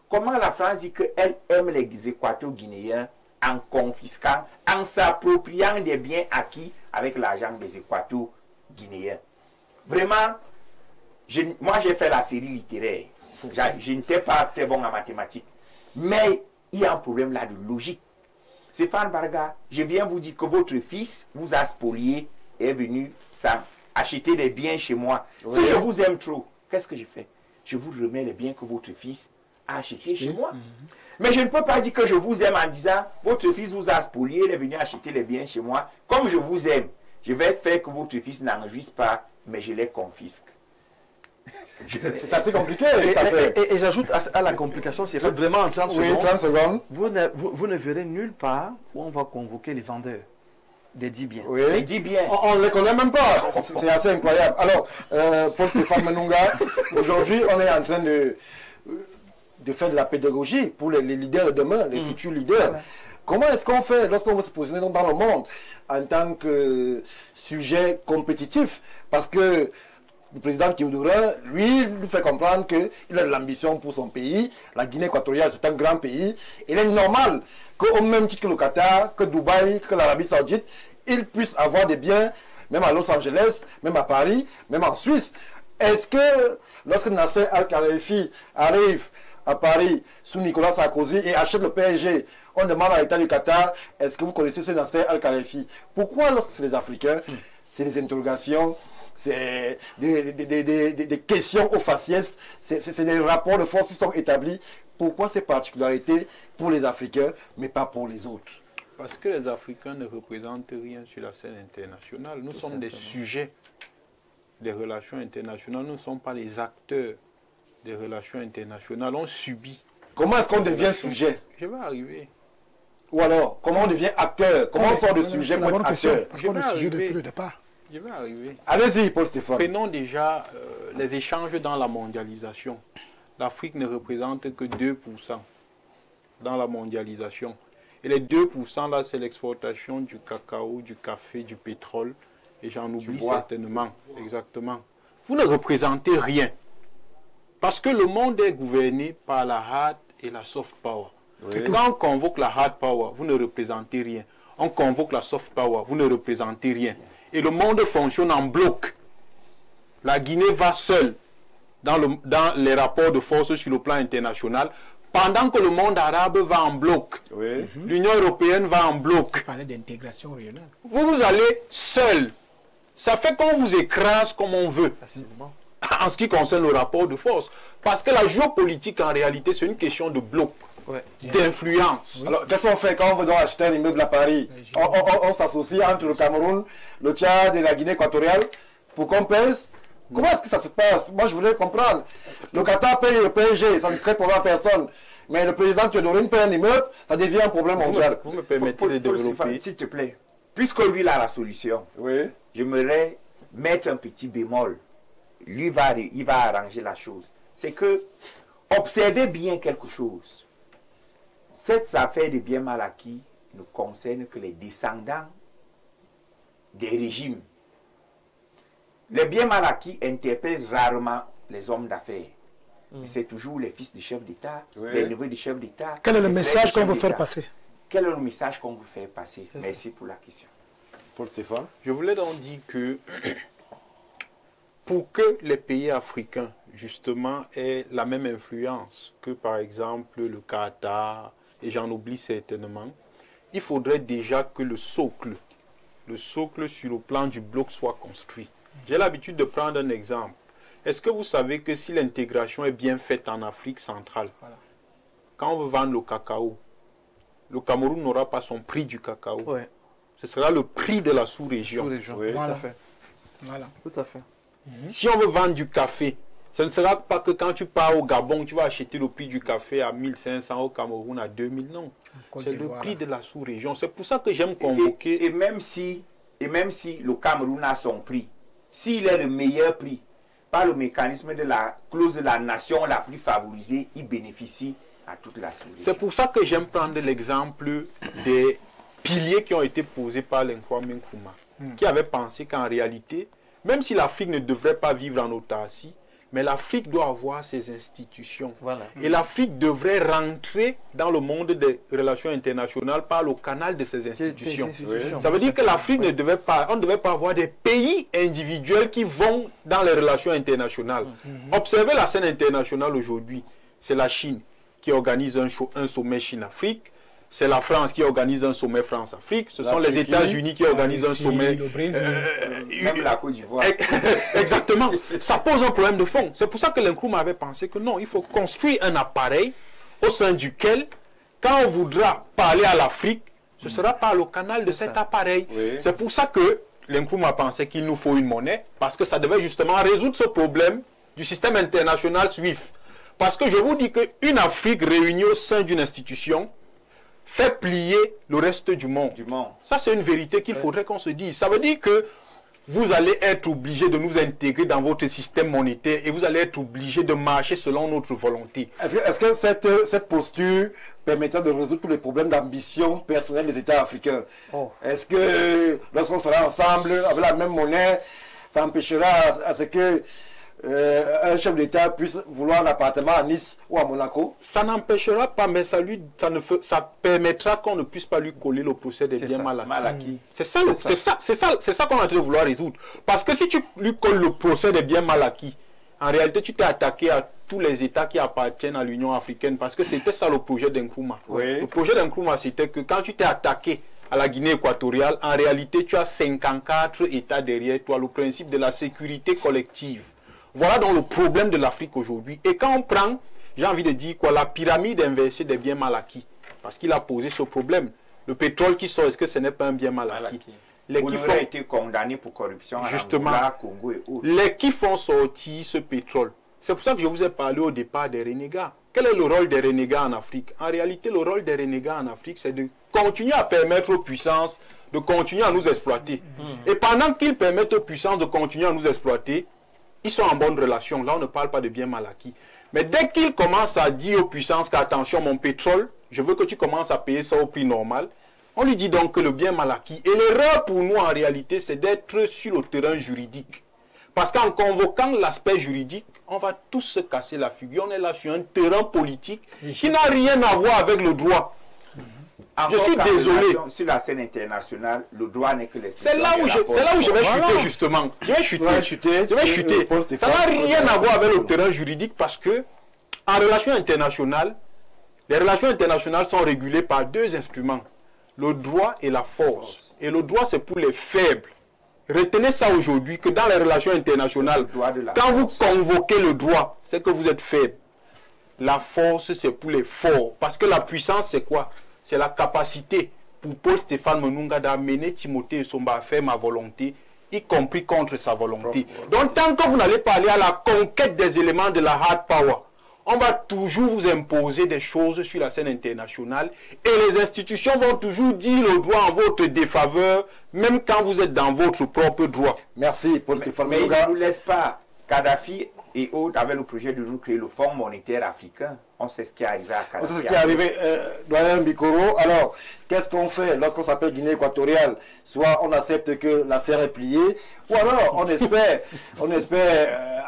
comment la France dit qu'elle aime les équato-guinéens en confisquant, en s'appropriant des biens acquis avec l'argent des équato-guinéens? Vraiment, moi j'ai fait la série littéraire. Je n'étais pas très bon en mathématiques. Mais il y a un problème là de logique. Stéphane Barga, je viens vous dire que votre fils vous a spolié et est venu acheter des biens chez moi. Oui. Si je vous aime trop, qu'est-ce que je fais? Je vous remets les biens que votre fils a achetés chez moi. Mais je ne peux pas dire que je vous aime en disant votre fils vous a spolié, il est venu acheter les biens chez moi. Comme je vous aime, je vais faire que votre fils n'en jouisse pas, mais je les confisque. C'est assez compliqué. Et j'ajoute à la complication, c'est vraiment en 30 secondes. 30 secondes. Vous ne verrez nulle part où on va convoquer les vendeurs des 10 biens. Oui. Les 10 biens. On ne les connaît même pas. C'est assez incroyable. Alors, Paul Stéphane Menunga, aujourd'hui, on est en train de faire de la pédagogie pour les leaders de demain, les futurs leaders. Comment est-ce qu'on fait lorsqu'on veut se positionner dans le monde en tant que sujet compétitif? Parce que le président Théodore, lui, nous fait comprendre qu'il a de l'ambition pour son pays. La Guinée équatoriale, c'est un grand pays. Il est normal qu'au même titre que le Qatar, que Dubaï, que l'Arabie Saoudite, il puisse avoir des biens, même à Los Angeles, même à Paris, même en Suisse. Est-ce que lorsque Nasser Al-Khelaifi arrive à Paris sous Nicolas Sarkozy et achète le PSG, on demande à l'État du Qatar, est-ce que vous connaissez ce Nasser Al-Khelaifi? Pourquoi lorsque c'est les Africains, c'est des interrogations, c'est des questions aux faciès, c'est des rapports de force qui sont établis? Pourquoi ces particularités pour les Africains, mais pas pour les autres? Parce que les Africains ne représentent rien sur la scène internationale. Nous sommes des sujets des relations internationales. Nous ne sommes pas les acteurs des relations internationales. On subit. Comment est-ce qu'on devient sujet? Je vais arriver. Ou alors, comment on devient acteur? Comment on sort de sujet pour être acteur? Parce qu'on est sujet depuis le départ. Je vais arriver. Allez-y, Paul Stéphane. Prenons déjà les échanges dans la mondialisation. L'Afrique ne représente que 2% dans la mondialisation. Et les 2% là, c'est l'exportation du cacao, du café, du pétrole et j'en oublie certainement, exactement. Vous ne représentez rien. Parce que le monde est gouverné par la hard et la soft power. Oui. Et quand on convoque la hard power, vous ne représentez rien. On convoque la soft power, vous ne représentez rien. Et le monde fonctionne en bloc. La Guinée va seule dans les rapports de force sur le plan international, pendant que le monde arabe va en bloc. Oui. L'Union européenne va en bloc. Vous parlez d'intégration régionale. Vous allez seul. Ça fait qu'on vous écrase comme on veut. Facilement. En ce qui concerne le rapport de force. Parce que la géopolitique, en réalité, c'est une question de bloc, d'influence. Oui. Alors, qu'est-ce qu'on fait quand on veut donc acheter un immeuble à Paris? On s'associe entre le Cameroun, le Tchad et la Guinée équatoriale pour qu'on pèse. Comment est-ce que ça se passe? Moi, je voulais comprendre. Le Qatar paye le PSG, ça ne crée problème à personne. Mais le président Théodorine paye un immeuble, ça devient un problème mondial. Vous me permettez de développer, s'il te plaît. Puisque lui, il a la solution, j'aimerais mettre un petit bémol. Lui, il va arranger la chose. C'est que, observez bien quelque chose. Cette affaire de biens mal acquis ne concerne que les descendants des régimes. Les biens mal acquis interpellent rarement les hommes d'affaires. C'est toujours les fils des chefs d'État, les neveux des chefs d'État. Quel est le message qu'on veut faire passer? Quel est le message qu'on veut faire passer? Merci pour la question. Paul Stéphane. Je voulais donc dire que pour que les pays africains, justement, aient la même influence que, par exemple, le Qatar, et j'en oublie certainement, il faudrait déjà que le socle sur le plan du bloc soit construit. J'ai l'habitude de prendre un exemple. Est-ce que vous savez que si l'intégration est bien faite en Afrique centrale, quand on veut vendre le cacao, le Cameroun n'aura pas son prix du cacao. Ce sera le prix de la sous-région. Voilà. Tout à fait. Voilà. Tout à fait. Si on veut vendre du café, ce ne sera pas que quand tu pars au Gabon, tu vas acheter le prix du café à 1500, au Cameroun à 2000, non. C'est le prix de la sous-région. C'est pour ça que j'aime convoquer... Et même si le Cameroun a son prix, s'il est le meilleur prix, par le mécanisme de la clause de la nation la plus favorisée, il bénéficie à toute la sous-région. C'est pour ça que j'aime prendre l'exemple des piliers qui ont été posés par Kwame Nkrumah, qui avait pensé qu'en réalité, même si l'Afrique ne devrait pas vivre en autarcie, mais l'Afrique doit avoir ses institutions. Et l'Afrique devrait rentrer dans le monde des relations internationales par le canal de ses institutions. Ça veut dire que l'Afrique ne devait pas, on ne devait pas avoir des pays individuels qui vont dans les relations internationales. Observez la scène internationale aujourd'hui. C'est la Chine qui organise un sommet Chine-Afrique. C'est la France qui organise un sommet France-Afrique. Ce sont les États-Unis qui organisent un sommet. Même la Côte d'Ivoire. Exactement. Ça pose un problème de fond. C'est pour ça que Nkrumah avait pensé que non, il faut construire un appareil au sein duquel, quand on voudra parler à l'Afrique, ce sera par le canal de cet appareil. C'est pour ça que Nkrumah pensait qu'il nous faut une monnaie, parce que ça devait justement résoudre ce problème du système international SWIFT. Parce que je vous dis qu'une Afrique réunie au sein d'une institution fait plier le reste du monde. Ça, c'est une vérité qu'il faudrait qu'on se dise. Ça veut dire que vous allez être obligé de nous intégrer dans votre système monétaire et vous allez être obligé de marcher selon notre volonté. Est-ce que cette posture permettra de résoudre tous les problèmes d'ambition personnelle des États africains? Est-ce que lorsqu'on sera ensemble avec la même monnaie, ça empêchera à ce que un chef d'État puisse vouloir un appartement à Nice ou à Monaco? Ça n'empêchera pas, mais ça permettra qu'on ne puisse pas lui coller le procès des biens mal acquis. C'est ça qu'on est en train de vouloir résoudre. Parce que si tu lui colles le procès des biens mal acquis, en réalité tu t'es attaqué à tous les États qui appartiennent à l'Union africaine, parce que c'était ça le projet d'Nkrumah. Le projet d'Nkrumah, c'était que quand tu t'es attaqué à la Guinée équatoriale, en réalité tu as 54 États derrière toi, le principe de la sécurité collective. Voilà donc le problème de l'Afrique aujourd'hui. Et quand on prend, j'ai envie de dire quoi, la pyramide inversée des biens mal acquis, parce qu'il a posé ce problème. Le pétrole qui sort, est-ce que ce n'est pas un bien mal acquis? Les qui ont été condamnés pour corruption à Angola, Congo et autres. Les qui font sortir ce pétrole. C'est pour ça que je vous ai parlé au départ des renégats. Quel est le rôle des renégats en Afrique? En réalité, le rôle des renégats en Afrique, c'est de continuer à permettre aux puissances de continuer à nous exploiter. Et pendant qu'ils permettent aux puissances de continuer à nous exploiter, ils sont en bonne relation. Là, on ne parle pas de biens mal acquis. Mais dès qu'ils commencent à dire aux puissances qu'attention, mon pétrole, je veux que tu commences à payer ça au prix normal, On lui dit donc que le bien mal acquis. Et l'erreur pour nous, en réalité, c'est d'être sur le terrain juridique. Parce qu'en convoquant l'aspect juridique, on va tous se casser la figure. On est là sur un terrain politique qui n'a rien à voir avec le droit. Je suis désolé. Sur la scène internationale, le droit n'est que l'expression. C'est là où je vais chuter, justement. Je vais chuter. Ça n'a rien à voir avec le terrain juridique parce que, en relations internationales, les relations internationales sont régulées par deux instruments. Le droit et la force. Et le droit, c'est pour les faibles. Retenez ça aujourd'hui, que dans les relations internationales, quand vous convoquez le droit, c'est que vous êtes faible. La force, c'est pour les forts. Parce que la puissance, c'est quoi? C'est la capacité pour Paul Stéphane Monunga d'amener Timothée Somba à faire ma volonté, y compris contre sa volonté. Donc tant que vous n'allez pas aller à la conquête des éléments de la hard power, on va toujours vous imposer des choses sur la scène internationale et les institutions vont toujours dire le droit en votre défaveur, même quand vous êtes dans votre propre droit. Merci Paul Stéphane Mais il Monunga. ne nous laisse pas. Kadhafi et autres avaient le projet de nous créer le Fonds monétaire africain. On sait ce qui est arrivé à Kadhafi. On sait ce qui est arrivé, Doyen Bikoro. Alors, qu'est-ce qu'on fait lorsqu'on s'appelle Guinée équatoriale? Soit on accepte que l'affaire est pliée, ou alors on espère,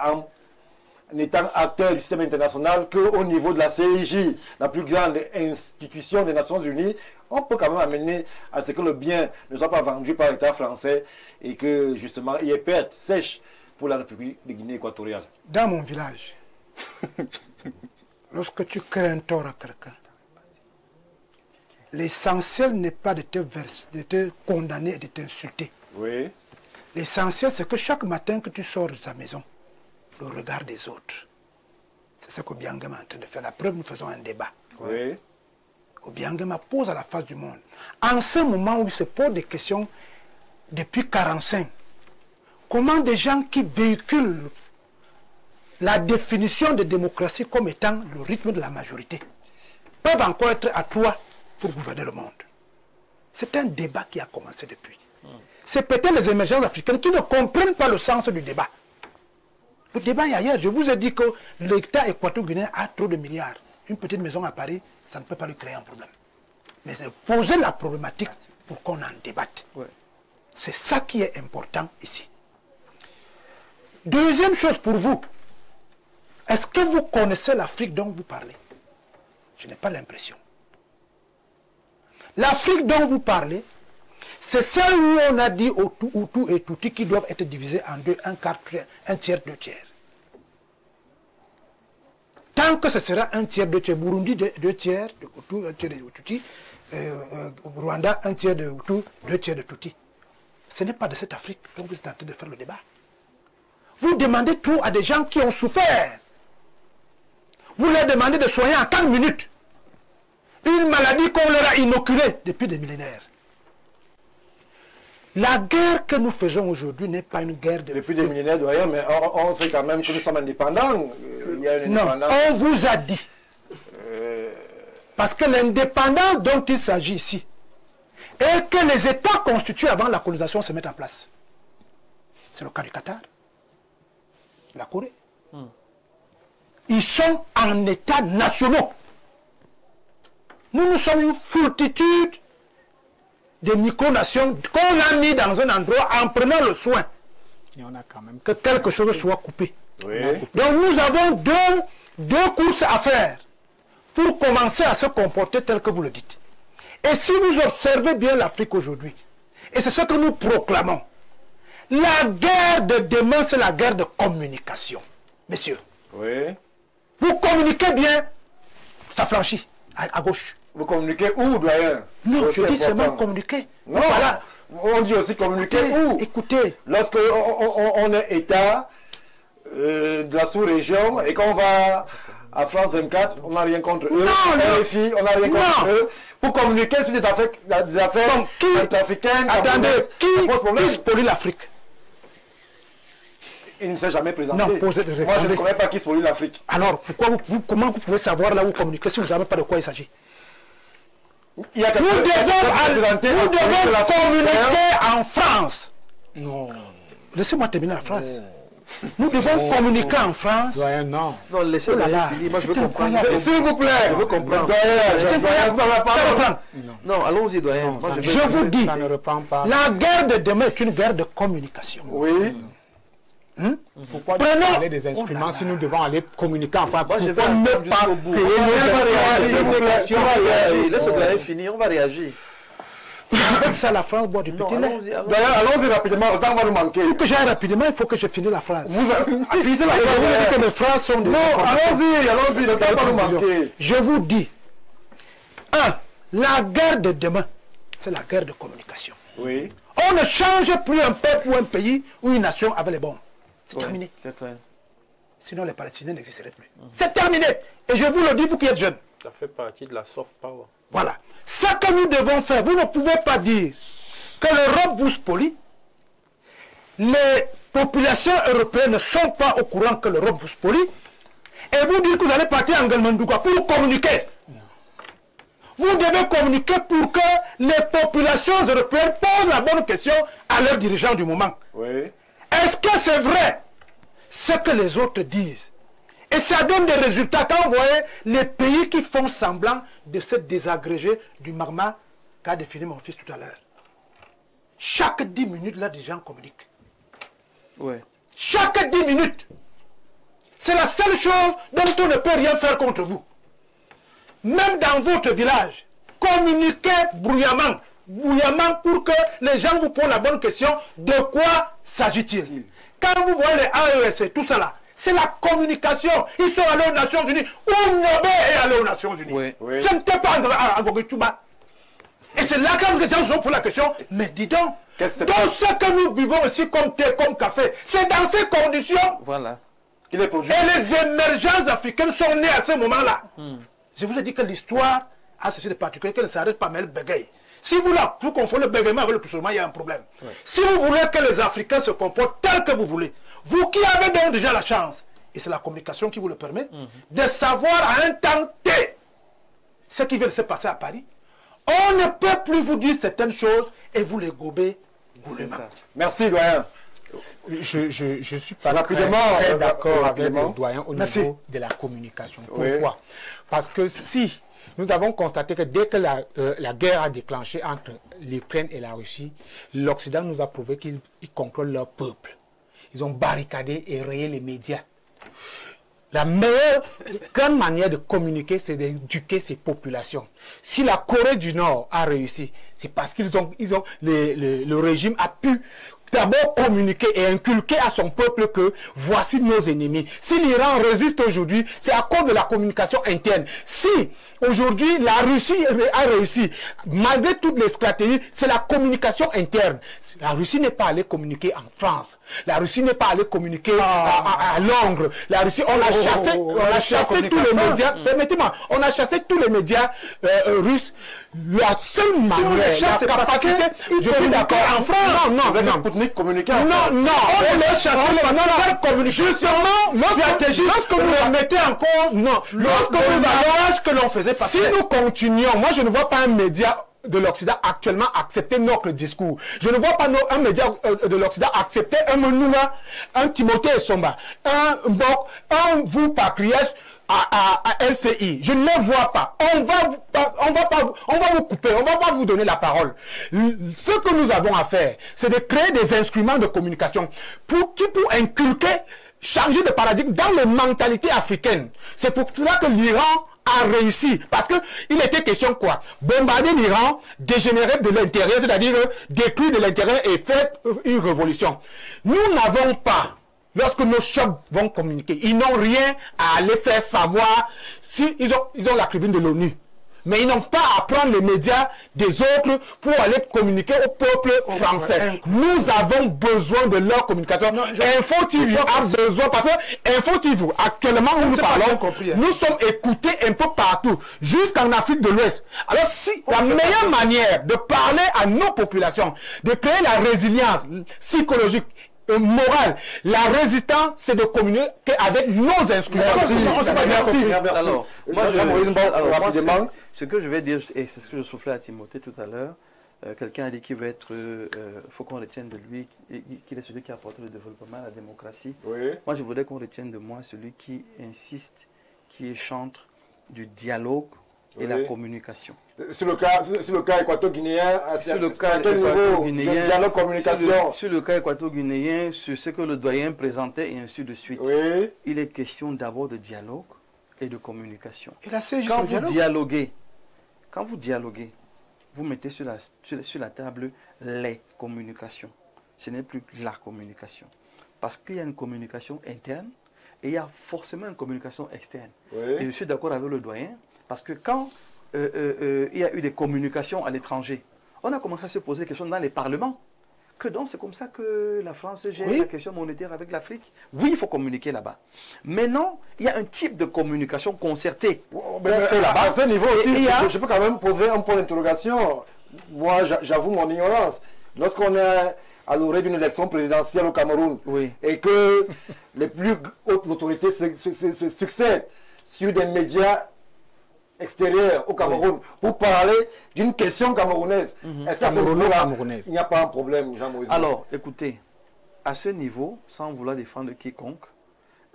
en étant acteur du système international, qu'au niveau de la CIJ, la plus grande institution des Nations Unies, on peut quand même amener à ce que le bien ne soit pas vendu par l'État français et que justement il y ait perte sèche pour la République de Guinée équatoriale. Dans mon village, lorsque tu crées un tort à quelqu'un, l'essentiel n'est pas de te condamner et de t'insulter. Oui. L'essentiel, c'est que chaque matin que tu sors de ta maison, le regard des autres. C'est ce qu'Obiangema est en train de faire. La preuve, nous faisons un débat. Oui. Obiangema pose à la face du monde. En ce moment où il se pose des questions depuis 1945, comment des gens qui véhiculent la définition de démocratie comme étant le rythme de la majorité peuvent encore être à trois pour gouverner le monde? C'est un débat qui a commencé depuis. C'est peut-être les émergents africains qui ne comprennent pas le sens du débat. Le débat est ailleurs. Je vous ai dit que l'État équato-guinéen a trop de milliards. Une petite maison à Paris, ça ne peut pas lui créer un problème. Mais c'est poser la problématique pour qu'on en débatte. Ouais. C'est ça qui est important ici. Deuxième chose pour vous, est-ce que vous connaissez l'Afrique dont vous parlez? Je n'ai pas l'impression. L'Afrique dont vous parlez, c'est celle où on a dit Hutu et Tutsi qui doivent être divisés en deux, un quart, un tiers, deux tiers. Tant que ce sera un tiers, deux tiers, Burundi, deux tiers de Hutu, un tiers de Tutsi, Rwanda, un tiers de Hutu, deux tiers de Tutsi. Ce n'est pas de cette Afrique dont vous êtes en train de faire le débat. Vous demandez tout à des gens qui ont souffert. Vous leur demandez de soigner en 4 minutes une maladie qu'on leur a inoculée depuis des millénaires. La guerre que nous faisons aujourd'hui n'est pas une guerre de... Depuis des millénaires, doyen, mais on sait quand même que nous sommes indépendants. Il y a une indépendance. Non, on vous a dit. Parce que l'indépendance dont il s'agit ici est que les États constitués avant la colonisation se mettent en place. C'est le cas du Qatar, la Corée. Ils sont en États nationaux. Nous sommes une foultitude de micronations qu'on a mis dans un endroit en prenant le soin que quelque chose soit coupé. Oui. Donc nous avons deux courses à faire pour commencer à se comporter tel que vous le dites. Et si vous observez bien l'Afrique aujourd'hui, et c'est ce que nous proclamons, la guerre de demain, c'est la guerre de communication. Messieurs, oui. Vous communiquez bien, ça franchit à gauche. Vous communiquez où, doyen? Non, je dis seulement communiquer. Non, voilà. On dit aussi communiquer où? Écoutez. Lorsque on est État de la sous-région et qu'on va à France 24, on n'a rien contre eux. Non, RFI, on n'a rien contre eux. Pour communiquer sur des affaires africaines. Attendez, qui spolie l'Afrique? Il ne s'est jamais présenté. Non, moi, je ne connais pas qui spolie l'Afrique. Alors, comment vous pouvez savoir là où communiquer si vous ne savez pas de quoi il s'agit? Nous devons communiquer en France. Non. Laissez-moi terminer la phrase. Nous devons communiquer en France. Doyen, non. Non, laissez-le finir. Moi, je veux comprendre. S'il vous plaît. Je veux comprendre. Non, allons-y, doyen. Je vous dis, ça ne reprend pas. la guerre de demain est une guerre de communication. Oui. Pourquoi parler des instruments si nous devons aller communiquer enfin? Moi, je vais pourquoi ne pas créer laisse le doyen finir, on va réagir. Avec ça, la France boit du petit lait. Allons-y rapidement, le temps va nous manquer. Pour que j'aille rapidement, il faut que je finisse la phrase. Vous finissez la phrase. Vous dites que mes phrases sont des... Non, allons-y, le temps va nous manquer. Je vous dis, la guerre de demain, c'est la guerre de communication. Oui. On ne change plus un peuple ou un pays ou une nation avec les bombes. C'est terminé. C'est clair. Sinon, les Palestiniens n'existeraient plus. C'est terminé. Et je vous le dis, vous qui êtes jeunes. Ça fait partie de la soft power. Voilà. Ce que nous devons faire, vous ne pouvez pas dire que l'Europe vous spolie. Les populations européennes ne sont pas au courant que l'Europe vous spolie. Et vous dites que vous allez partir en Galmandouka pour communiquer. Vous devez communiquer pour que les populations européennes posent la bonne question à leurs dirigeants du moment. Oui. Est-ce que c'est vrai ce que les autres disent? Et ça donne des résultats. Quand vous voyez les pays qui font semblant de se désagréger du magma qu'a défini mon fils tout à l'heure. Chaque 10 minutes, là, des gens communiquent. Ouais. Chaque 10 minutes. C'est la seule chose dont on ne peut rien faire contre vous. Même dans votre village, communiquez bruyamment. Bruyamment pour que les gens vous posent la bonne question. De quoi s'agit-il? Quand vous voyez les AES et tout ça là, c'est la communication. Ils sont allés aux Nations Unies. Oumyobé est allé aux Nations Unies. Oui. Oui. Ce n'était pas à Gogutuba. Et c'est là que les gens se posent la question. Mais dis donc, dans ce que nous vivons ici comme thé, comme café, c'est dans ces conditions Voilà. qu'il est produit. et les émergences africaines sont nées à ce moment-là. Je vous ai dit que l'histoire a ceci de particulier, qu'elle ne s'arrête pas, mais elle bégaye. Si vous là, vous confondez le bégaiement avec le toussement, il y a un problème. Ouais. Si vous voulez que les Africains se comportent tel que vous voulez, vous qui avez donc déjà la chance, et c'est la communication qui vous le permet, de savoir à un temps T ce qui vient de se passer à Paris, on ne peut plus vous dire certaines choses et vous les gobez goulûment. Merci, doyen. Je suis pas rapidement très d'accord avec le doyen au niveau de la communication. Pourquoi? Oui. Parce que si nous avons constaté que dès que la guerre a déclenché entre l'Ukraine et la Russie, l'Occident nous a prouvé qu'ils contrôlent leur peuple. Ils ont barricadé et rayé les médias. La meilleure grande manière de communiquer, c'est d'éduquer ces populations. Si la Corée du Nord a réussi, c'est parce le régime a pu d'abord communiquer et inculquer à son peuple que voici nos ennemis. Si l'Iran résiste aujourd'hui, c'est à cause de la communication interne. Si aujourd'hui la Russie a réussi, malgré toutes les stratégies, c'est la communication interne. La Russie n'est pas allée communiquer en France. La Russie n'est pas allée communiquer à Londres. La Russie, on a chassé tous les médias. Permettez-moi, on a chassé tous les médias russes. La seule manière, la capacité, je suis d'accord en France. Non. Communiquer non, on les chasse les communication. Justement, lorsque vous remettez en cause, lorsque vous avez que l'on faisait passer. Si nous continuons, moi je ne vois pas un média de l'Occident actuellement accepter notre discours. Je ne vois pas un média de l'Occident accepter un Monouna, un Timothée Essomba, un Mbok, un vous Patriès à LCI. Je ne les vois pas. On va vous couper. On va pas vous donner la parole. Ce que nous avons à faire, c'est de créer des instruments de communication pour inculquer, changer de paradigme dans les mentalités africaines. C'est pour cela que l'Iran a réussi. Parce qu'il était question quoi? Bombarder l'Iran, dégénérer de l'intérieur, c'est-à-dire détruire de l'intérieur et faire une révolution. Nous n'avons pas. Lorsque nos chefs vont communiquer, ils n'ont rien à aller faire savoir si ils ont la tribune de l'ONU. Mais ils n'ont pas à prendre les médias des autres pour aller communiquer au peuple français. Nous avons besoin de leur communication. Info TV a besoin, parce que Info TV, actuellement où nous parlons, nous sommes écoutés un peu partout, jusqu'en Afrique de l'Ouest. Alors si la meilleure manière de parler à nos populations, de créer la résilience psychologique, morale, la résistance, c'est de communiquer avec nos instruments. Merci. Alors, moi, ce que je vais dire, et c'est ce que je soufflais à Timothée tout à l'heure, quelqu'un a dit qu'il veut être, faut qu'on retienne de lui, qu'il est celui qui apporte le développement, la démocratie. Oui. Moi, je voudrais qu'on retienne de moi celui qui insiste, qui chante du dialogue et la communication. Sur le cas équato-guinéen, sur le cas équato-guinéen, dialogue communication. Sur le cas équato-guinéen, sur ce que le doyen présentait et ainsi de suite. Oui. Il est question d'abord de dialogue et de communication. Et la CJ, quand vous dialoguez, vous mettez sur la table les communications. Ce n'est plus la communication. Parce qu'il y a une communication interne et il y a forcément une communication externe. Oui. Et je suis d'accord avec le doyen, parce que quand il y a eu des communications à l'étranger, on a commencé à se poser des questions dans les parlements. Que donc c'est comme ça que la France gère la question monétaire avec l'Afrique. Oui, il faut communiquer là-bas. Maintenant, il y a un type de communication concertée qu'on fait là-bas. À ce niveau aussi, je peux quand même poser un point d'interrogation. Moi, j'avoue mon ignorance. Lorsqu'on est à l'orée d'une élection présidentielle au Cameroun et que les plus hautes autorités se succèdent sur des médias extérieurs au Cameroun pour parler d'une question camerounaise. Est-ce qu'à ce niveau-là, il n'y a pas un problème, Jean-Moïse? Alors, écoutez, à ce niveau, sans vouloir défendre quiconque,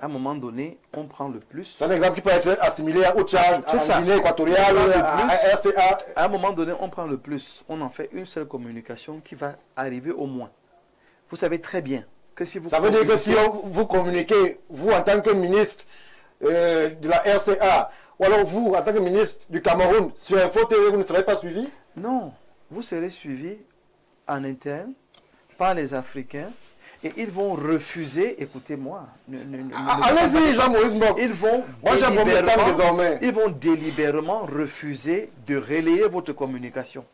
à un moment donné, on prend le plus. C'est un exemple qui peut être assimilé au Tchad, à Guinée équatoriale, à RCA. À un moment donné, on prend le plus. On en fait une seule communication qui va arriver au moins. Vous savez très bien que si vous... Ça veut dire que si vous communiquez, vous en tant que ministre de la RCA, ou alors vous, en tant que ministre du Cameroun, sur Info TV, vous ne serez pas suivi? Non, vous serez suivi en interne par les Africains et ils vont refuser, écoutez-moi. Allez-y, Jean-Moïse Mbok. Ils vont délibérément refuser de relayer votre communication.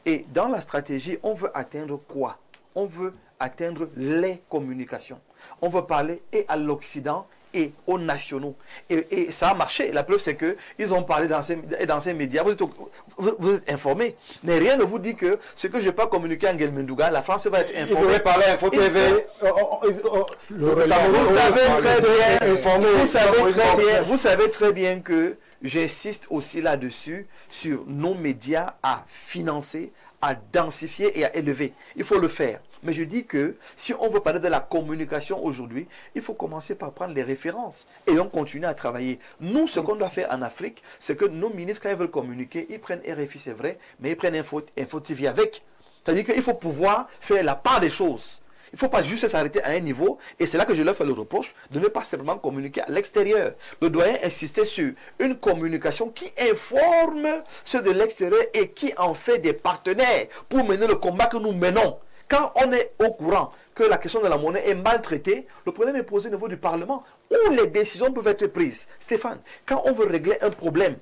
Et dans la stratégie, on veut atteindre quoi? On veut atteindre les communications. On veut parler et à l'Occident et aux nationaux. Et ça a marché. La preuve, c'est qu'ils ont parlé dans ces médias. Vous êtes informés. Mais rien ne vous dit que ce que je n'ai pas communiqué en Guelmendouga, la France va être informée. Il faudrait parler à Info TV. Vous savez très bien que j'insiste aussi là-dessus sur nos médias à financer, à densifier et à élever. Il faut le faire. Mais je dis que si on veut parler de la communication aujourd'hui, il faut commencer par prendre les références et on continue à travailler. Nous, ce qu'on doit faire en Afrique, c'est que nos ministres, quand ils veulent communiquer, ils prennent RFI, c'est vrai, mais ils prennent Info TV avec. C'est-à-dire qu'il faut pouvoir faire la part des choses. Il ne faut pas juste s'arrêter à un niveau, et c'est là que je leur fais le reproche, de ne pas simplement communiquer à l'extérieur. Le doyen insistait sur une communication qui informe ceux de l'extérieur et qui en fait des partenaires pour mener le combat que nous menons. Quand on est au courant que la question de la monnaie est mal traitée, le problème est posé au niveau du Parlement, où les décisions peuvent être prises. Stéphane, quand on veut régler un problème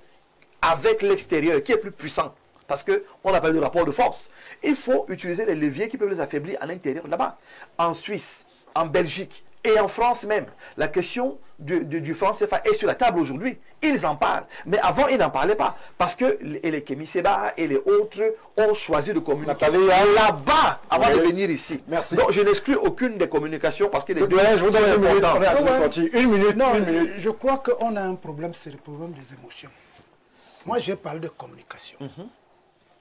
avec l'extérieur qui est plus puissant, parce qu'on n'a pas eu de rapport de force, il faut utiliser les leviers qui peuvent les affaiblir à l'intérieur là-bas. En Suisse, en Belgique et en France même, la question du franc CFA est sur la table aujourd'hui. Ils en parlent. Mais avant, ils n'en parlaient pas. Parce que les Kémy Séba et les autres ont choisi de communiquer là-bas avant de venir ici. Merci. Donc, je n'exclus aucune des communications parce que les deux je vous donne une minute. Non, je crois qu'on a un problème, c'est le problème des émotions. Moi, j'ai parlé de communication.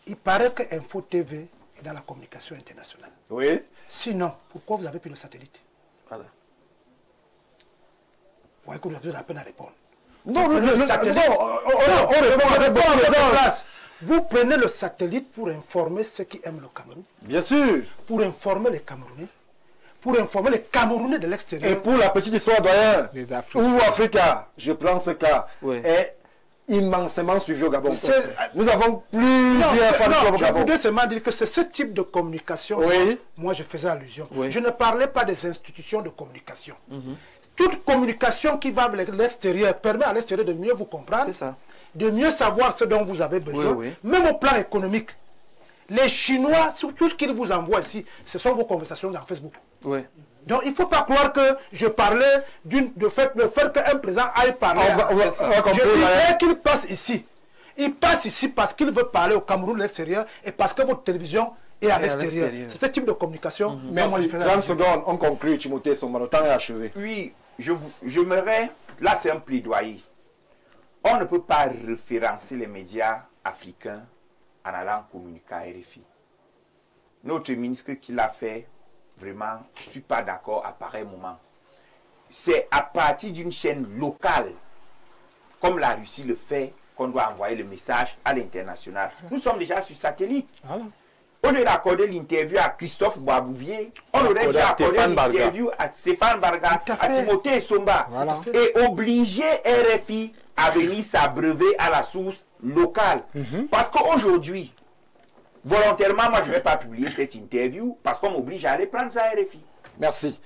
Il paraît que Info TV est dans la communication internationale. Oui. Sinon, pourquoi vous avez pris le satellite? Voilà. Vous voyez que vous avez la peine à répondre. Non, on répond avec beaucoup de Vous prenez le satellite pour informer ceux qui aiment le Cameroun. Bien sûr. Pour informer les Camerounais. Pour informer les Camerounais de l'extérieur. Et pour la petite histoire doyen, où Africa, je prends ce cas, est immensément suivi au Gabon. Nous avons plusieurs femmes au Gabon. Je voudrais seulement dire que c'est ce type de communication. Moi, je faisais allusion. Je ne parlais pas des institutions de communication. Toute communication qui va avec l'extérieur permet à l'extérieur de mieux vous comprendre, de mieux savoir ce dont vous avez besoin, même au plan économique. Les Chinois, sur tout ce qu'ils vous envoient ici, ce sont vos conversations dans Facebook. Donc il ne faut pas croire que je parlais de fait qu'un président aille parler. Je dis qu'il passe ici. Il passe ici parce qu'il veut parler au Cameroun de l'extérieur et parce que votre télévision est à l'extérieur. C'est ce type de communication. Merci. 30 secondes, on conclut, Timothée Somba, le temps est achevé. Oui, j'aimerais, là c'est un plaidoyer. On ne peut pas référencer les médias africains en allant communiquer à RFI. notre ministre qui l'a fait, vraiment, je ne suis pas d'accord à pareil moment. C'est à partir d'une chaîne locale, comme la Russie le fait, qu'on doit envoyer le message à l'international. Nous sommes déjà sur satellite. Voilà. On aurait accordé l'interview à Christophe Boisbouvier, on aurait déjà accordé l'interview à Stéphane Barga, à Timothée Somba, voilà. Et obliger RFI à venir s'abreuver à la source locale. Parce qu'aujourd'hui, volontairement, moi je ne vais pas publier cette interview parce qu'on m'oblige à aller prendre ça à RFI. Merci.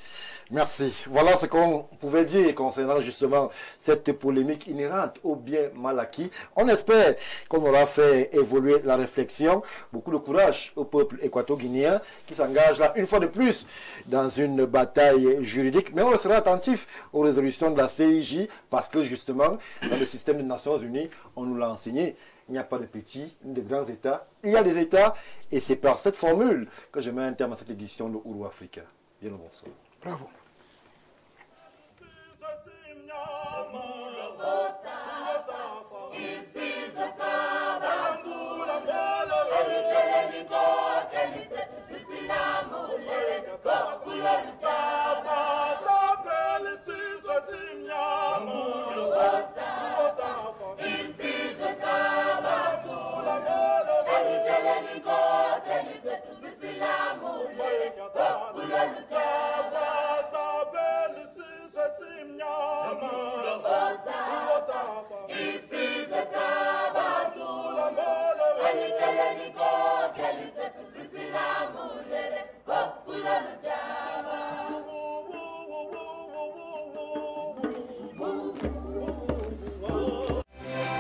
Merci. Voilà ce qu'on pouvait dire concernant justement cette polémique inhérente au bien mal acquis. On espère qu'on aura fait évoluer la réflexion. Beaucoup de courage au peuple équato-guinéen qui s'engage là une fois de plus dans une bataille juridique. Mais on sera attentif aux résolutions de la CIJ parce que justement, dans le système des Nations Unies, on nous l'a enseigné. Il n'y a pas de petits ni de grands États. Il y a des États et c'est par cette formule que je mets un terme à cette édition de Ouro Africa. Bien le bonsoir. Bravo.